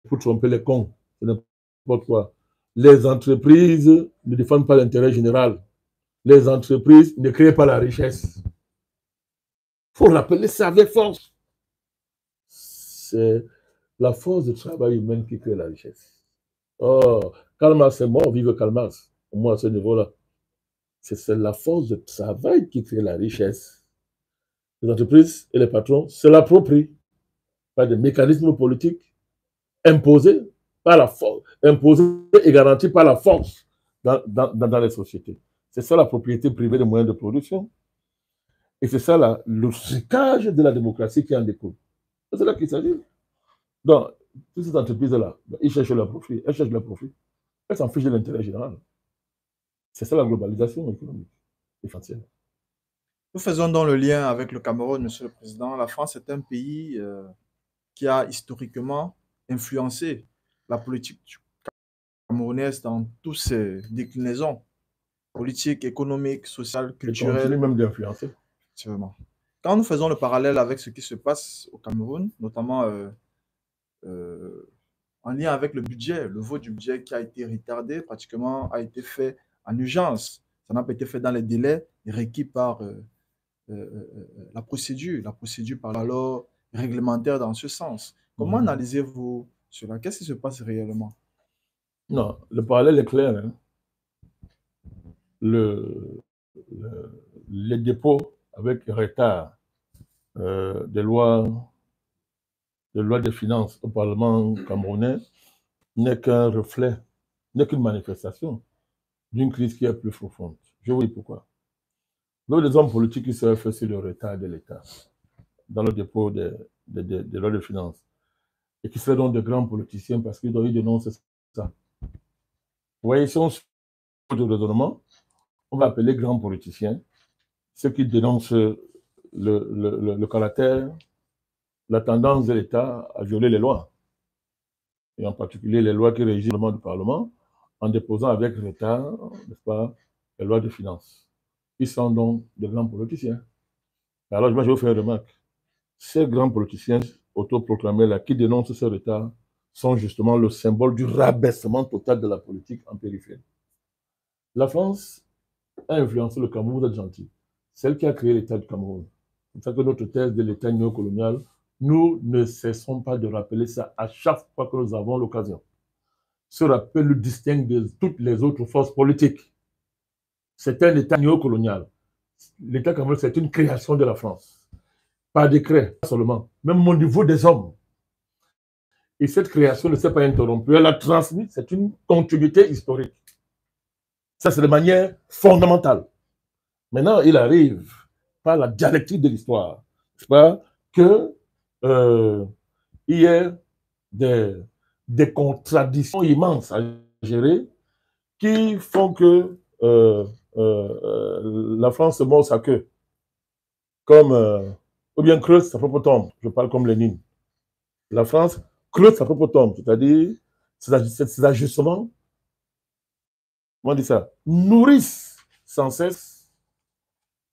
pour tromper les cons, c'est n'importe quoi. Les entreprises ne défendent pas l'intérêt général. Les entreprises ne créent pas la richesse. Il faut rappeler ça avec force. C'est la force de travail humain qui crée la richesse. Oh, Karl Marx est mort, vive Karl Marx. Au moins à ce niveau-là. C'est la force de travail qui crée la richesse. Les entreprises et les patrons se l'approprient. par des mécanismes politiques imposés par la force, imposés et garantis par la force dans les sociétés. C'est ça la propriété privée des moyens de production. Et c'est ça le trucage de la démocratie qui en découle. C'est là qu'il s'agit. Donc, toutes ces entreprises-là, ils cherchent leur profit, elles cherchent leur profit. Elles s'en fichent de l'intérêt général. C'est ça la globalisation économique essentielle. Nous faisons donc le lien avec le Cameroun, Monsieur le Président. La France est un pays qui a historiquement influencé la politique camerounaise dans toutes ses déclinaisons, politiques, économiques, sociales, culturelles. Et continue même d'influencer. Effectivement. Quand nous faisons le parallèle avec ce qui se passe au Cameroun, notamment en lien avec le budget, le vote du budget qui a été retardé, pratiquement a été fait en urgence. Ça n'a pas été fait dans les délais requis par la procédure par la loi réglementaire dans ce sens. Comment analysez-vous cela? Qu'est-ce qui se passe réellement? Non, le parallèle est clair. Hein. Les dépôts avec retard des lois de finances au Parlement camerounais n'est qu'un reflet, n'est qu'une manifestation d'une crise qui est plus profonde. Je vous dis pourquoi. Nous, les hommes politiques qui surfent sur le retard de l'État dans le dépôt des lois de finances et qui seraient donc de grands politiciens parce qu'ils dénoncent ça. Vous voyez, si on suit le raisonnement, on va appeler grands politiciens ceux qui dénoncent le caractère, la tendance de l'État à violer les lois, et en particulier les lois qui régissent le Parlement, en déposant avec retard, n'est-ce pas, les lois de finances. Ils sont donc de grands politiciens. Alors, moi, je vais vous faire une remarque. Ces grands politiciens autoproclamés là, qui dénoncent ce retard, sont justement le symbole du rabaissement total de la politique en périphérie. La France a influencé le Cameroun, vous êtes gentil. Celle qui a créé l'État du Cameroun. C'est ça que notre thèse de l'État néocolonial, nous ne cessons pas de rappeler ça à chaque fois que nous avons l'occasion. Ce rappel nous distingue de toutes les autres forces politiques. C'est un État néocolonial. L'État camerounais, c'est une création de la France. Par décret seulement, même au niveau des hommes. Et cette création ne s'est pas interrompue. Elle a transmis, c'est une continuité historique. Ça, c'est de manière fondamentale. Maintenant, il arrive, par la dialectique de l'histoire, qu'il y ait des contradictions immenses à gérer qui font que la France se mord sa queue. Comme, ou bien creuse sa propre tombe. Je parle comme Lénine. La France creuse sa propre tombe, c'est-à-dire ces ajustements, comment on dit ça, nourrissent sans cesse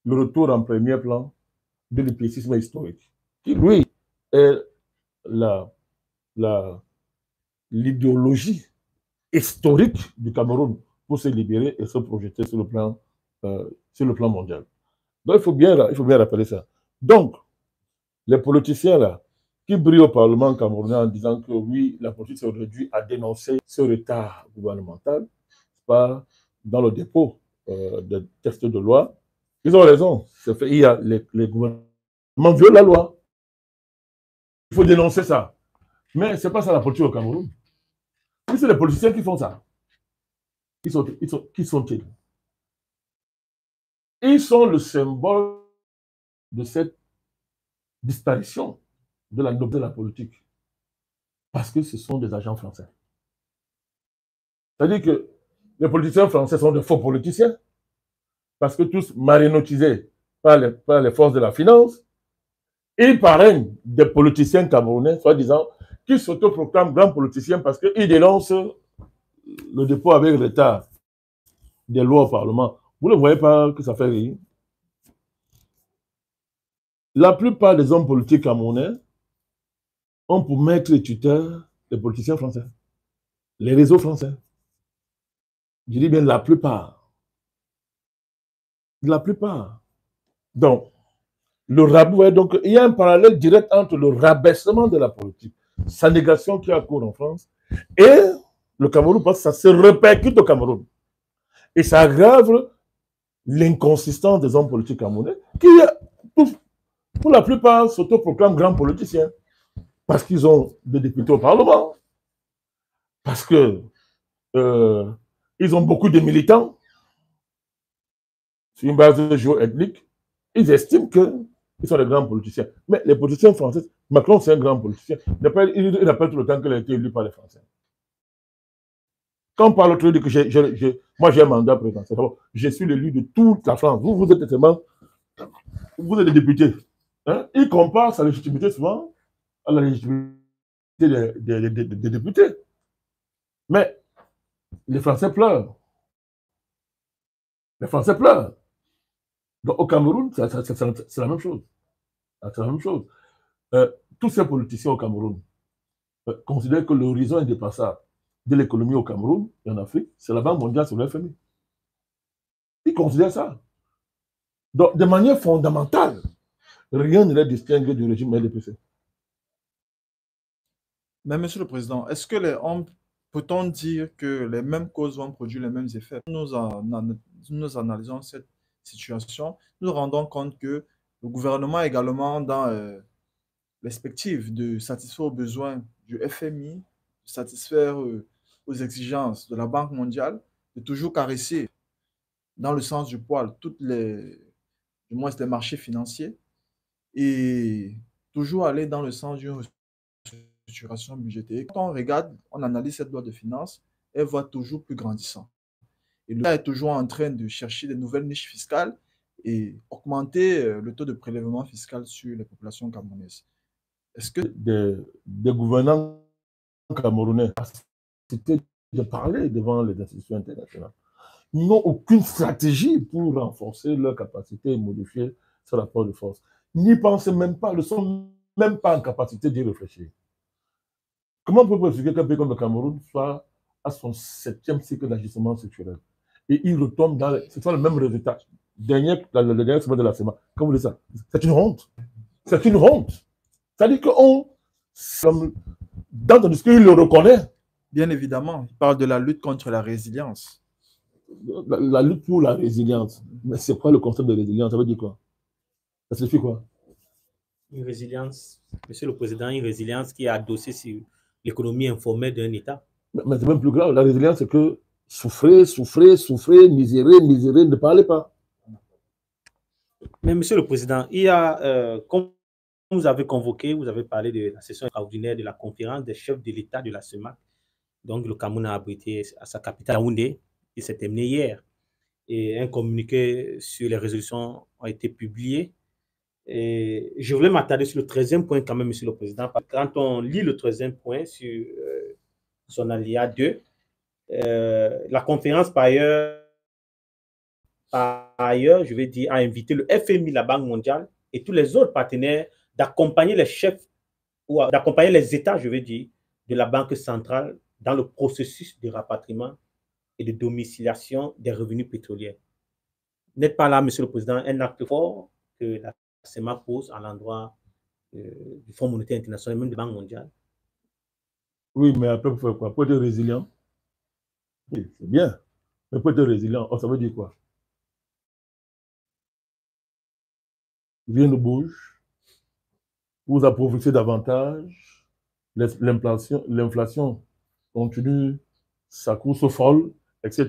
le retour en premier plan de l'épicisme historique, qui, lui, est l'idéologie historique du Cameroun pour se libérer et se projeter sur le plan mondial. Donc, il faut bien rappeler ça. Donc, les politiciens, là, qui brillent au Parlement camerounais en disant que oui, la politique s'est réduite à dénoncer ce retard gouvernemental, pas dans le dépôt des textes de loi, ils ont raison. Il y a les gouvernements violent la loi. Il faut dénoncer ça. Mais ce n'est pas ça la politique au Cameroun. C'est les politiciens qui font ça. Qui sont-ils? Ils sont le symbole de cette disparition de la noblesse de la politique. Parce que ce sont des agents français. C'est-à-dire que les politiciens français sont de faux politiciens. Parce que tous marinotisés par les forces de la finance, ils parrainent des politiciens camerounais, soi-disant, qui s'autoproclament grands politiciens parce qu'ils dénoncent le dépôt avec retard des lois au Parlement. Vous ne voyez pas que ça fait rire? La plupart des hommes politiques camerounais ont pour maître et tuteur les politiciens français, les réseaux français. Je dis bien la plupart. La plupart. Donc, donc, il y a un parallèle direct entre le rabaissement de la politique, sa négation qui a cours en France, et le Cameroun, parce que ça se répercute au Cameroun. Et ça aggrave l'inconsistance des hommes politiques camerounais, qui, pour la plupart, s'autoproclament grands politiciens. parce qu'ils ont des députés au Parlement, parce que ils ont beaucoup de militants sur une base géo-ethnique. Ils estiment qu'ils sont des grands politiciens. Mais les politiciens français, Macron, c'est un grand politicien. Il rappelle tout le temps qu'il a été élu par les Français. Quand on parle autrement, que moi j'ai un mandat présidentiel, je suis l'élu de toute la France. Vous êtes tellement, vous êtes des députés. Hein? Il compare sa légitimité souvent à la légitimité des députés. Mais les Français pleurent. Les Français pleurent. Donc, au Cameroun, c'est la même chose. C'est la même chose. Tous ces politiciens au Cameroun considèrent que l'horizon indépassable de l'économie au Cameroun et en Afrique, c'est la Banque mondiale sur le FMI. Ils considèrent ça. Donc, de manière fondamentale, rien ne les distingue du régime LDPC. Mais Monsieur le Président, est-ce que peut-on dire que les mêmes causes vont produire les mêmes effets? Nous analysons cette situation, nous rendons compte que le gouvernement est également dans perspective de satisfaire aux besoins du FMI, de satisfaire aux exigences de la Banque mondiale, de toujours caresser dans le sens du poil du moins les marchés financiers et toujours aller dans le sens d'une restructuration budgétaire. Quand on regarde, on analyse cette loi de finances, elle va toujours plus grandissant. Et l'État est toujours en train de chercher des nouvelles niches fiscales et augmenter le taux de prélèvement fiscal sur les populations camerounaises. Est-ce que des gouvernants camerounais c'était de parler devant les institutions internationales, ils n'ont aucune stratégie pour renforcer leur capacité et modifier ce rapport de force. Ils n'y pensent même pas, ils ne sont même pas en capacité d'y réfléchir. Comment peut-on expliquer qu'un pays comme le Cameroun soit à son 7e cycle d'ajustement structurel et il retombe dans c'est le même résultat. Le dernier semaine de la semaine, comme vous dites ça, c'est une honte. C'est une honte. C'est-à-dire qu'on, dans ton discours, il le reconnaît. Bien évidemment, il parle de la lutte contre la résilience. La lutte pour la résilience. Mais c'est quoi le concept de résilience? Ça veut dire quoi? Ça signifie quoi? Une résilience, Monsieur le Président, une résilience qui est adossée sur l'économie informelle d'un État. Mais c'est même plus grave. La résilience, c'est que souffrez, misérer, ne parlez pas. Mais Monsieur le Président, il y a, comme vous avez convoqué, vous avez parlé de la session extraordinaire de la conférence des chefs de l'État de la CEMAC. Donc, le Cameroun a abrité à sa capitale, Yaoundé, qui s'est terminé hier. Et un communiqué sur les résolutions a été publié. Et je voulais m'attarder sur le 13e point quand même, Monsieur le Président. Quand on lit le 13e point sur son alinéa 2, la conférence, par ailleurs, je vais dire, a invité le FMI, la Banque mondiale et tous les autres partenaires d'accompagner les chefs ou d'accompagner les États, je vais dire, de la Banque centrale dans le processus de rapatriement et de domiciliation des revenus pétroliers. N'êtes pas là, Monsieur le Président, un acte fort que la CEMAC pose à l'endroit du Fonds monétaire international, même de la Banque mondiale. Oui, mais après, vous faites quoi? Pour être résilient? Oui, c'est bien. Mais pour être résilient, ça veut dire quoi? Rien ne bouge. Vous appauvrissez davantage. L'inflation continue sa course folle, etc.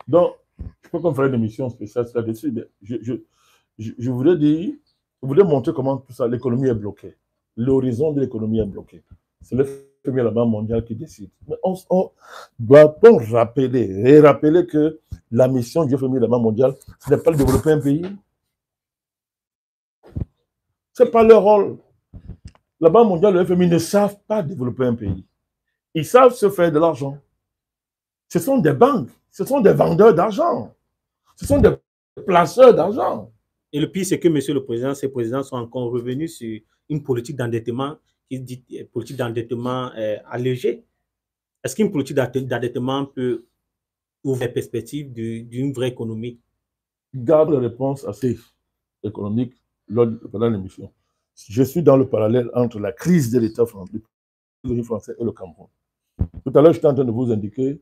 Donc, je crois qu'on ferait une émission spéciale là-dessus. Je voudrais dire, je voudrais montrer comment tout ça, l'économie est bloquée. L'horizon de l'économie est bloqué. C'est le FMI, la Banque mondiale qui décide. Mais on doit-on rappeler que la mission du FMI, la Banque mondiale, ce n'est pas de développer un pays. Ce n'est pas leur rôle. La Banque mondiale et le FMI ne savent pas développer un pays. Ils savent se faire de l'argent. Ce sont des banques, ce sont des vendeurs d'argent. Ce sont des placeurs d'argent. Et le pire, c'est que, Monsieur le Président, ces présidents sont encore revenus sur une politique d'endettement qui dit politique d'endettement allégée. Est-ce qu'une politique d'endettement peut ouvrir la perspective d'une vraie économie? Garde la réponse assez économique pendant l'émission. Je suis dans le parallèle entre la crise de l'État français et le Cameroun. Tout à l'heure, j'étais en train de vous indiquer,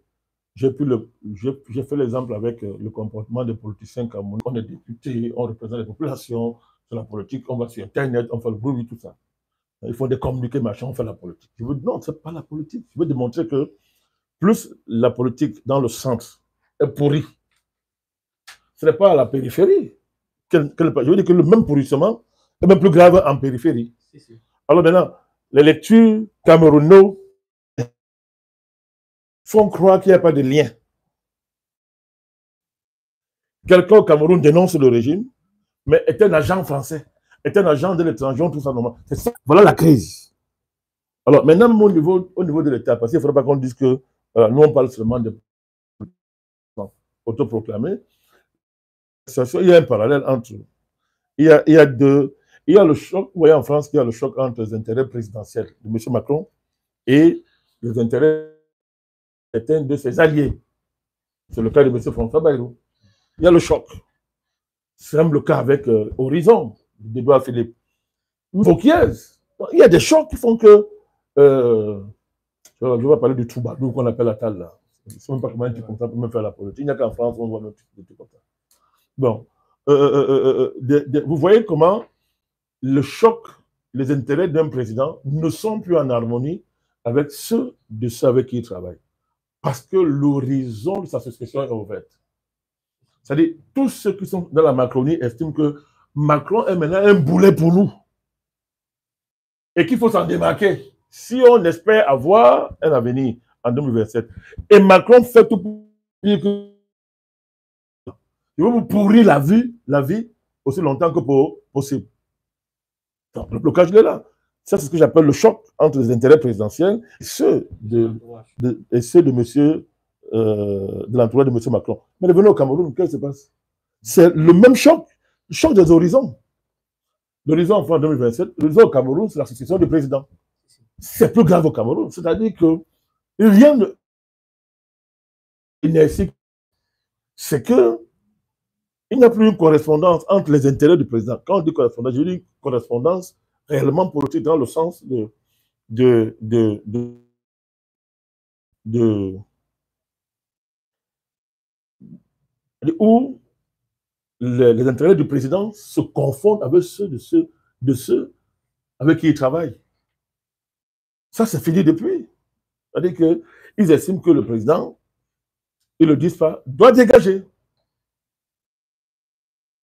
j'ai fait l'exemple avec le comportement des politiciens camerounais. On est député, on représente les populations, c'est la politique, on va sur Internet, on fait le bruit, tout ça. Il faut des communiqués, machin, on fait la politique. Je veux non, ce n'est pas la politique. Je veux démontrer que plus la politique dans le centre est pourrie, ce n'est pas à la périphérie. Je veux dire que le même pourrissement est même plus grave en périphérie. Alors maintenant, les lectures camerounaises font croire qu'il n'y a pas de lien. Quelqu'un au Cameroun dénonce le régime, mais est un agent français, est un agent de l'étranger, tout ça normal. C'est ça. Voilà la crise. Alors maintenant, au niveau de l'État, parce qu'il ne faudrait pas qu'on dise que nous on parle seulement de autoproclamés. Il y a un parallèle entre. Il y a le choc, vous voyez en France qu'il y a le choc entre les intérêts présidentiels de M. Macron et les intérêts de ses alliés. C'est le cas de M. François Bayrou. Il y a le choc. C'est même le cas avec Horizon, d'Edouard Philippe. Vauquiez. Il y a des chocs qui font que. Je vais parler du Troubadou qu'on appelle Attal là. Je ne sais même pas comment un type comme ça peut même faire la politique. Il n'y a qu'en France on voit même des trucs comme ça. Bon. Vous voyez comment le choc, les intérêts d'un président ne sont plus en harmonie avec ceux avec qui il travaille. Parce que l'horizon de sa succession est ouverte. C'est-à-dire, tous ceux qui sont dans la Macronie estiment que Macron est maintenant un boulet pour nous. Et qu'il faut s'en démarquer. Si on espère avoir un avenir en 2027, et Macron fait tout pour dire que il va vous pourrir la vie aussi longtemps que possible. Donc, le blocage est là. Ça, c'est ce que j'appelle le choc entre les intérêts présidentiels et ceux de monsieur, de l'entourage de M. Macron. Mais revenons au Cameroun, qu'est-ce qui se passe? C'est le même choc, le choc des horizons. L'horizon en 2027, l'horizon au Cameroun, c'est la succession du président. C'est plus grave au Cameroun. C'est-à-dire que rien ne. C'est que il n'y a plus une correspondance entre les intérêts du président. Quand on dit correspondance, je dis une correspondance réellement politique dans le sens où les intérêts du président se confondent avec ceux de ceux avec qui il travaille. Ça, c'est fini depuis. C'est-à-dire qu'ils estiment que le président, ils ne le disent pas, doit dégager.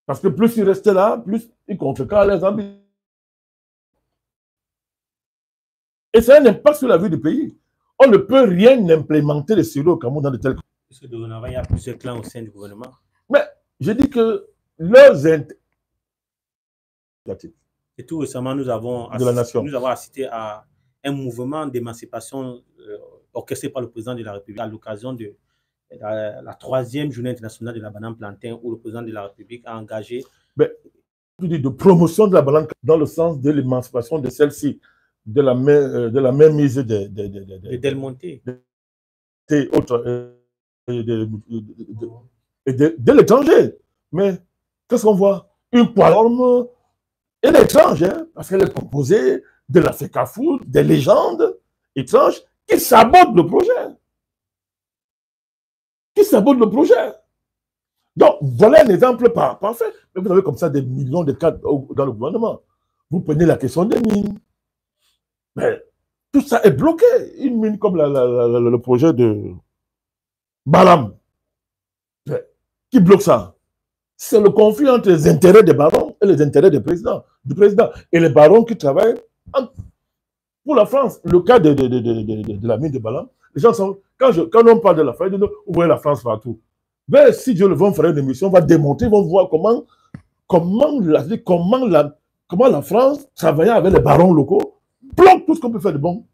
Parce que plus il reste là, plus il contrecarre les ambitions. Et ça a un impact sur la vie du pays. On ne peut rien implémenter de sérieux au Cameroun dans de tels cas. Parce que dorénavant, il y a plusieurs clans au sein du gouvernement. Mais je dis que leurs intérêts. Et tout récemment, nous avons assisté à un mouvement d'émancipation orchestré par le président de la République à l'occasion de la 3e journée internationale de la banane plantain où le président de la République a engagé. De promotion de la banane dans le sens de l'émancipation de celle-ci, de la même mise de Del Monte. De l'étranger. Mais qu'est-ce qu'on voit? Une plateforme, elle est étrange, hein, parce qu'elle est composée de la FECAFOOT, des légendes étranges qui sabotent le projet. Donc, voilà un exemple parfait. Mais vous avez comme ça des millions de cas dans le gouvernement. Vous prenez la question des mines. Mais tout ça est bloqué. Une mine comme le projet de Balam. Qui bloque ça? C'est le conflit entre les intérêts des barons et les intérêts du président. Et les barons qui travaillent pour la France. Le cas de la mine de Balam, les gens sont. Quand on parle de la France, vous voyez la France partout. Mais si Dieu le veut, on fera une émission, on va démontrer, on va voir comment la France, travaillant avec les barons locaux, bloque tout ce qu'on peut faire de bon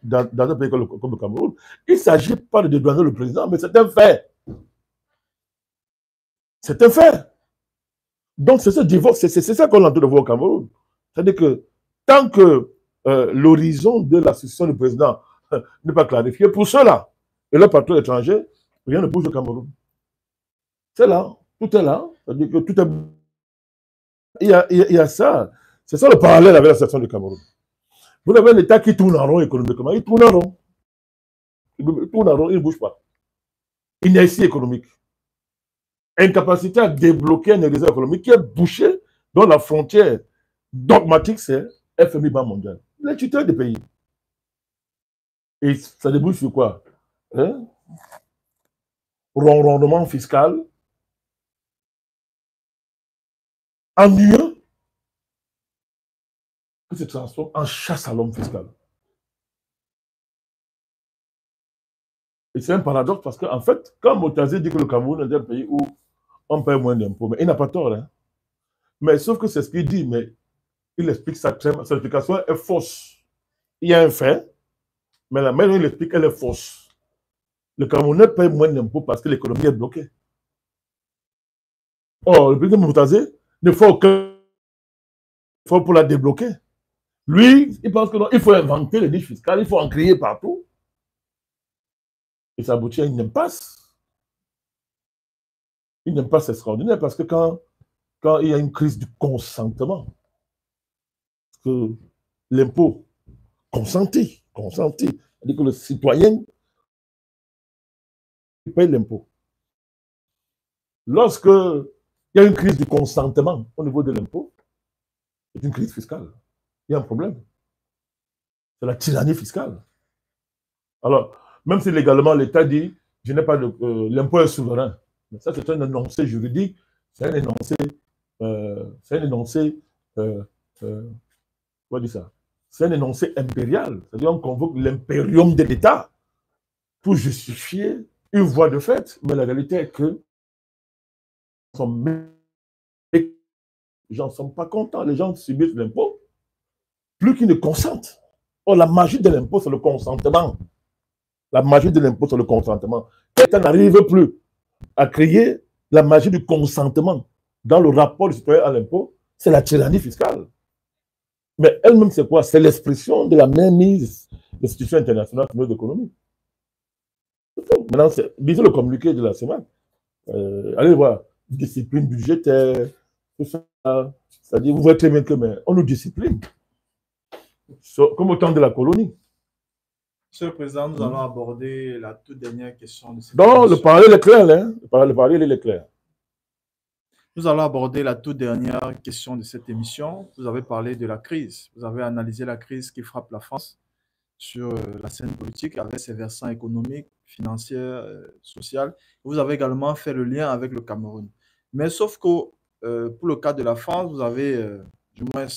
dans un pays comme le Cameroun. Il ne s'agit pas de dédouaner le président, mais c'est un fait. C'est un fait. Donc, c'est ce divorce, c'est ça qu'on est en train de voir au Cameroun. C'est-à-dire que tant que l'horizon de la succession du président n'est pas clarifié, pour ceux-là et leurs patrons étrangers, rien ne bouge au Cameroun. C'est là, tout est là. C'est-à-dire que tout est. Il y a ça. C'est ça le parallèle avec la situation du Cameroun. Vous avez un État qui tourne en rond économiquement. Il tourne en rond. Il ne bouge pas. Inertie économique. Incapacité à débloquer un horizon économique qui est bouché, dont la frontière dogmatique, c'est FMI Banque mondiale. les tuteurs des pays. Et ça débouche sur quoi? Hein? Rendement fiscal ennuyeux qui se transforme en chasse à l'homme fiscal. Et c'est un paradoxe parce qu'en fait, quand Motazi dit que le Cameroun est un pays où on paie moins d'impôts, mais il n'a pas tort. Hein? Mais sauf que c'est ce qu'il dit, mais il explique sa explication est fausse. Il y a un fait, mais la manière dont il explique, elle est fausse. Le Camerounais paye moins d'impôts parce que l'économie est bloquée. Or, le président Moutazi ne fait aucun effort pour la débloquer. Lui, il pense que non, il faut inventer les niches fiscales, il faut en créer partout. Et ça aboutit à une impasse. Une impasse extraordinaire parce que quand il y a une crise du consentement, que l'impôt consenti, c'est-à-dire que le citoyen paye l'impôt. Lorsque il y a une crise du consentement au niveau de l'impôt, c'est une crise fiscale. Il y a un problème. C'est la tyrannie fiscale. Alors, même si légalement l'État dit, je n'ai pas de l'impôt est souverain, mais ça c'est un énoncé juridique, c'est un énoncé, comment dire ça? C'est un énoncé impérial, c'est-à-dire on convoque l'impérium de l'État pour justifier une voie de fait, mais la réalité est que les gens ne sont pas contents, les gens subissent l'impôt, plus qu'ils ne consentent. Or, la magie de l'impôt, c'est le consentement. La magie de l'impôt, c'est le consentement. L'État n'arrive plus à créer la magie du consentement dans le rapport du citoyen à l'impôt, c'est la tyrannie fiscale. Mais elle-même, c'est quoi? C'est l'expression de la mainmise des institutions internationales sur nos économies. Maintenant, lisez le communiqué de la semaine. Allez voir, discipline budgétaire, tout ça. C'est-à-dire, vous voyez très bien que on nous discipline. Comme au temps de la colonie. Monsieur le Président, nous allons aborder la toute dernière question de cette émission. Le parallèle est clair, hein? Le parallèle est clair. Nous allons aborder la toute dernière question de cette émission. Vous avez parlé de la crise. Vous avez analysé la crise qui frappe la France sur la scène politique avec ses versants économiques, financiers, sociaux. Vous avez également fait le lien avec le Cameroun. Mais sauf que pour le cas de la France, vous avez, du moins,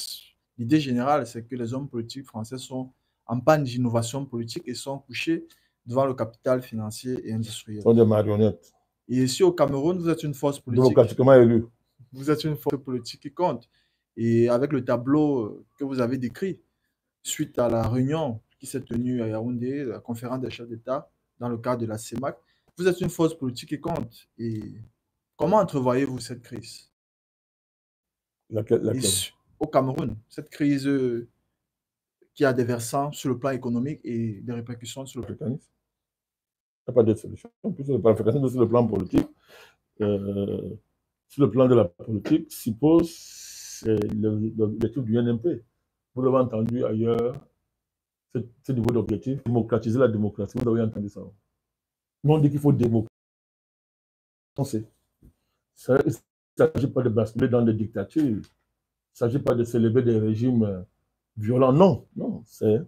l'idée générale, c'est que les hommes politiques français sont en panne d'innovation politique et sont couchés devant le capital financier et industriel. Ils sont des marionnettes. Et ici au Cameroun, vous êtes une force politique. Démocratiquement élu. Vous êtes une force politique qui compte. Et avec le tableau que vous avez décrit, suite à la réunion qui s'est tenue à Yaoundé, la conférence des chefs d'État, dans le cadre de la CEMAC, vous êtes une force politique qui compte. Et comment entrevoyez-vous cette crise? Laquelle? Au Cameroun, cette crise qui a des versants sur le plan économique et des répercussions sur le plan. Il n'y a pas d'autre solution. Sur le plan politique, sur le plan de la politique, suppose l'étude du NMP. Vous l'avez entendu ailleurs, ce niveau d'objectif, démocratiser la démocratie. Vous avez entendu ça. Nous, on dit qu'il faut démocratiser. Il ne s'agit pas de basculer dans des dictatures. Il ne s'agit pas de célébrer des régimes violents. Non, non, c'est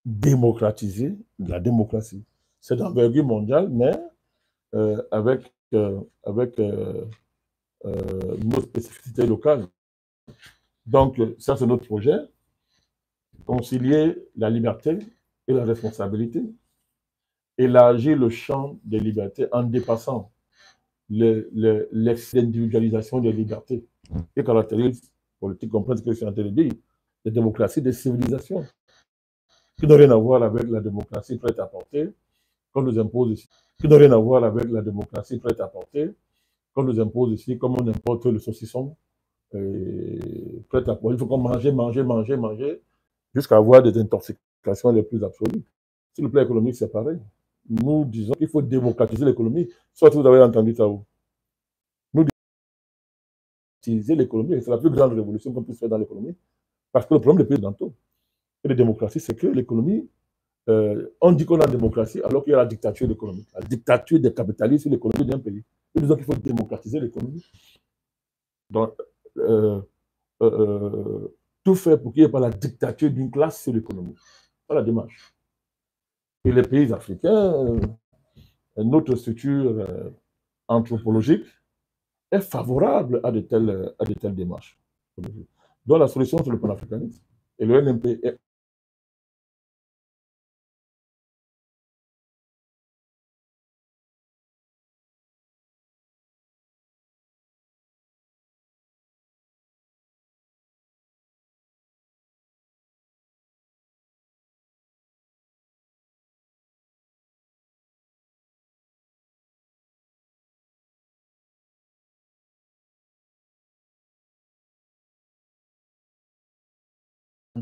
démocratiser la démocratie. C'est d'envergure mondiale, mais avec nos spécificités locales. Donc, ça, c'est notre projet. Concilier la liberté et la responsabilité. Élargir le champ des libertés en dépassant l'individualisation des libertés qui caractérise la politique, comprendre ce que je suis en train de dire, les démocraties des civilisations, qui n'ont rien à voir avec la démocratie prête à porter, qu'on nous impose ici, qui n'ont rien à voir avec la démocratie prête à porter, qu'on nous impose ici, comme on importe le saucisson, prêt à porter. Il faut qu'on mange, jusqu'à avoir des intoxications les plus absolues. Sur le plan économique, c'est pareil. Nous disons qu'il faut démocratiser l'économie. Soit vous avez entendu ça où? Nous disons démocratiser l'économie, c'est la plus grande révolution qu'on puisse faire dans l'économie. Parce que le problème des pays d'Anto et de démocratie, c'est que l'économie, on dit qu'on a la démocratie alors qu'il y a la dictature économique. La dictature des capitalistes sur l'économie d'un pays. Nous disons qu'il faut démocratiser l'économie. Donc, tout faire pour qu'il n'y ait pas la dictature d'une classe sur l'économie. C'est la démarche. Et les pays africains, notre structure anthropologique est favorable à de telles démarches. Donc la solution, c'est le panafricanisme. Et le NMP est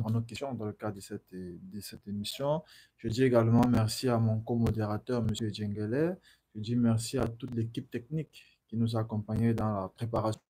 à nos questions dans le cadre de cette émission. Je dis également merci à mon co-modérateur, M. Djengele. Je dis merci à toute l'équipe technique qui nous a accompagnés dans la préparation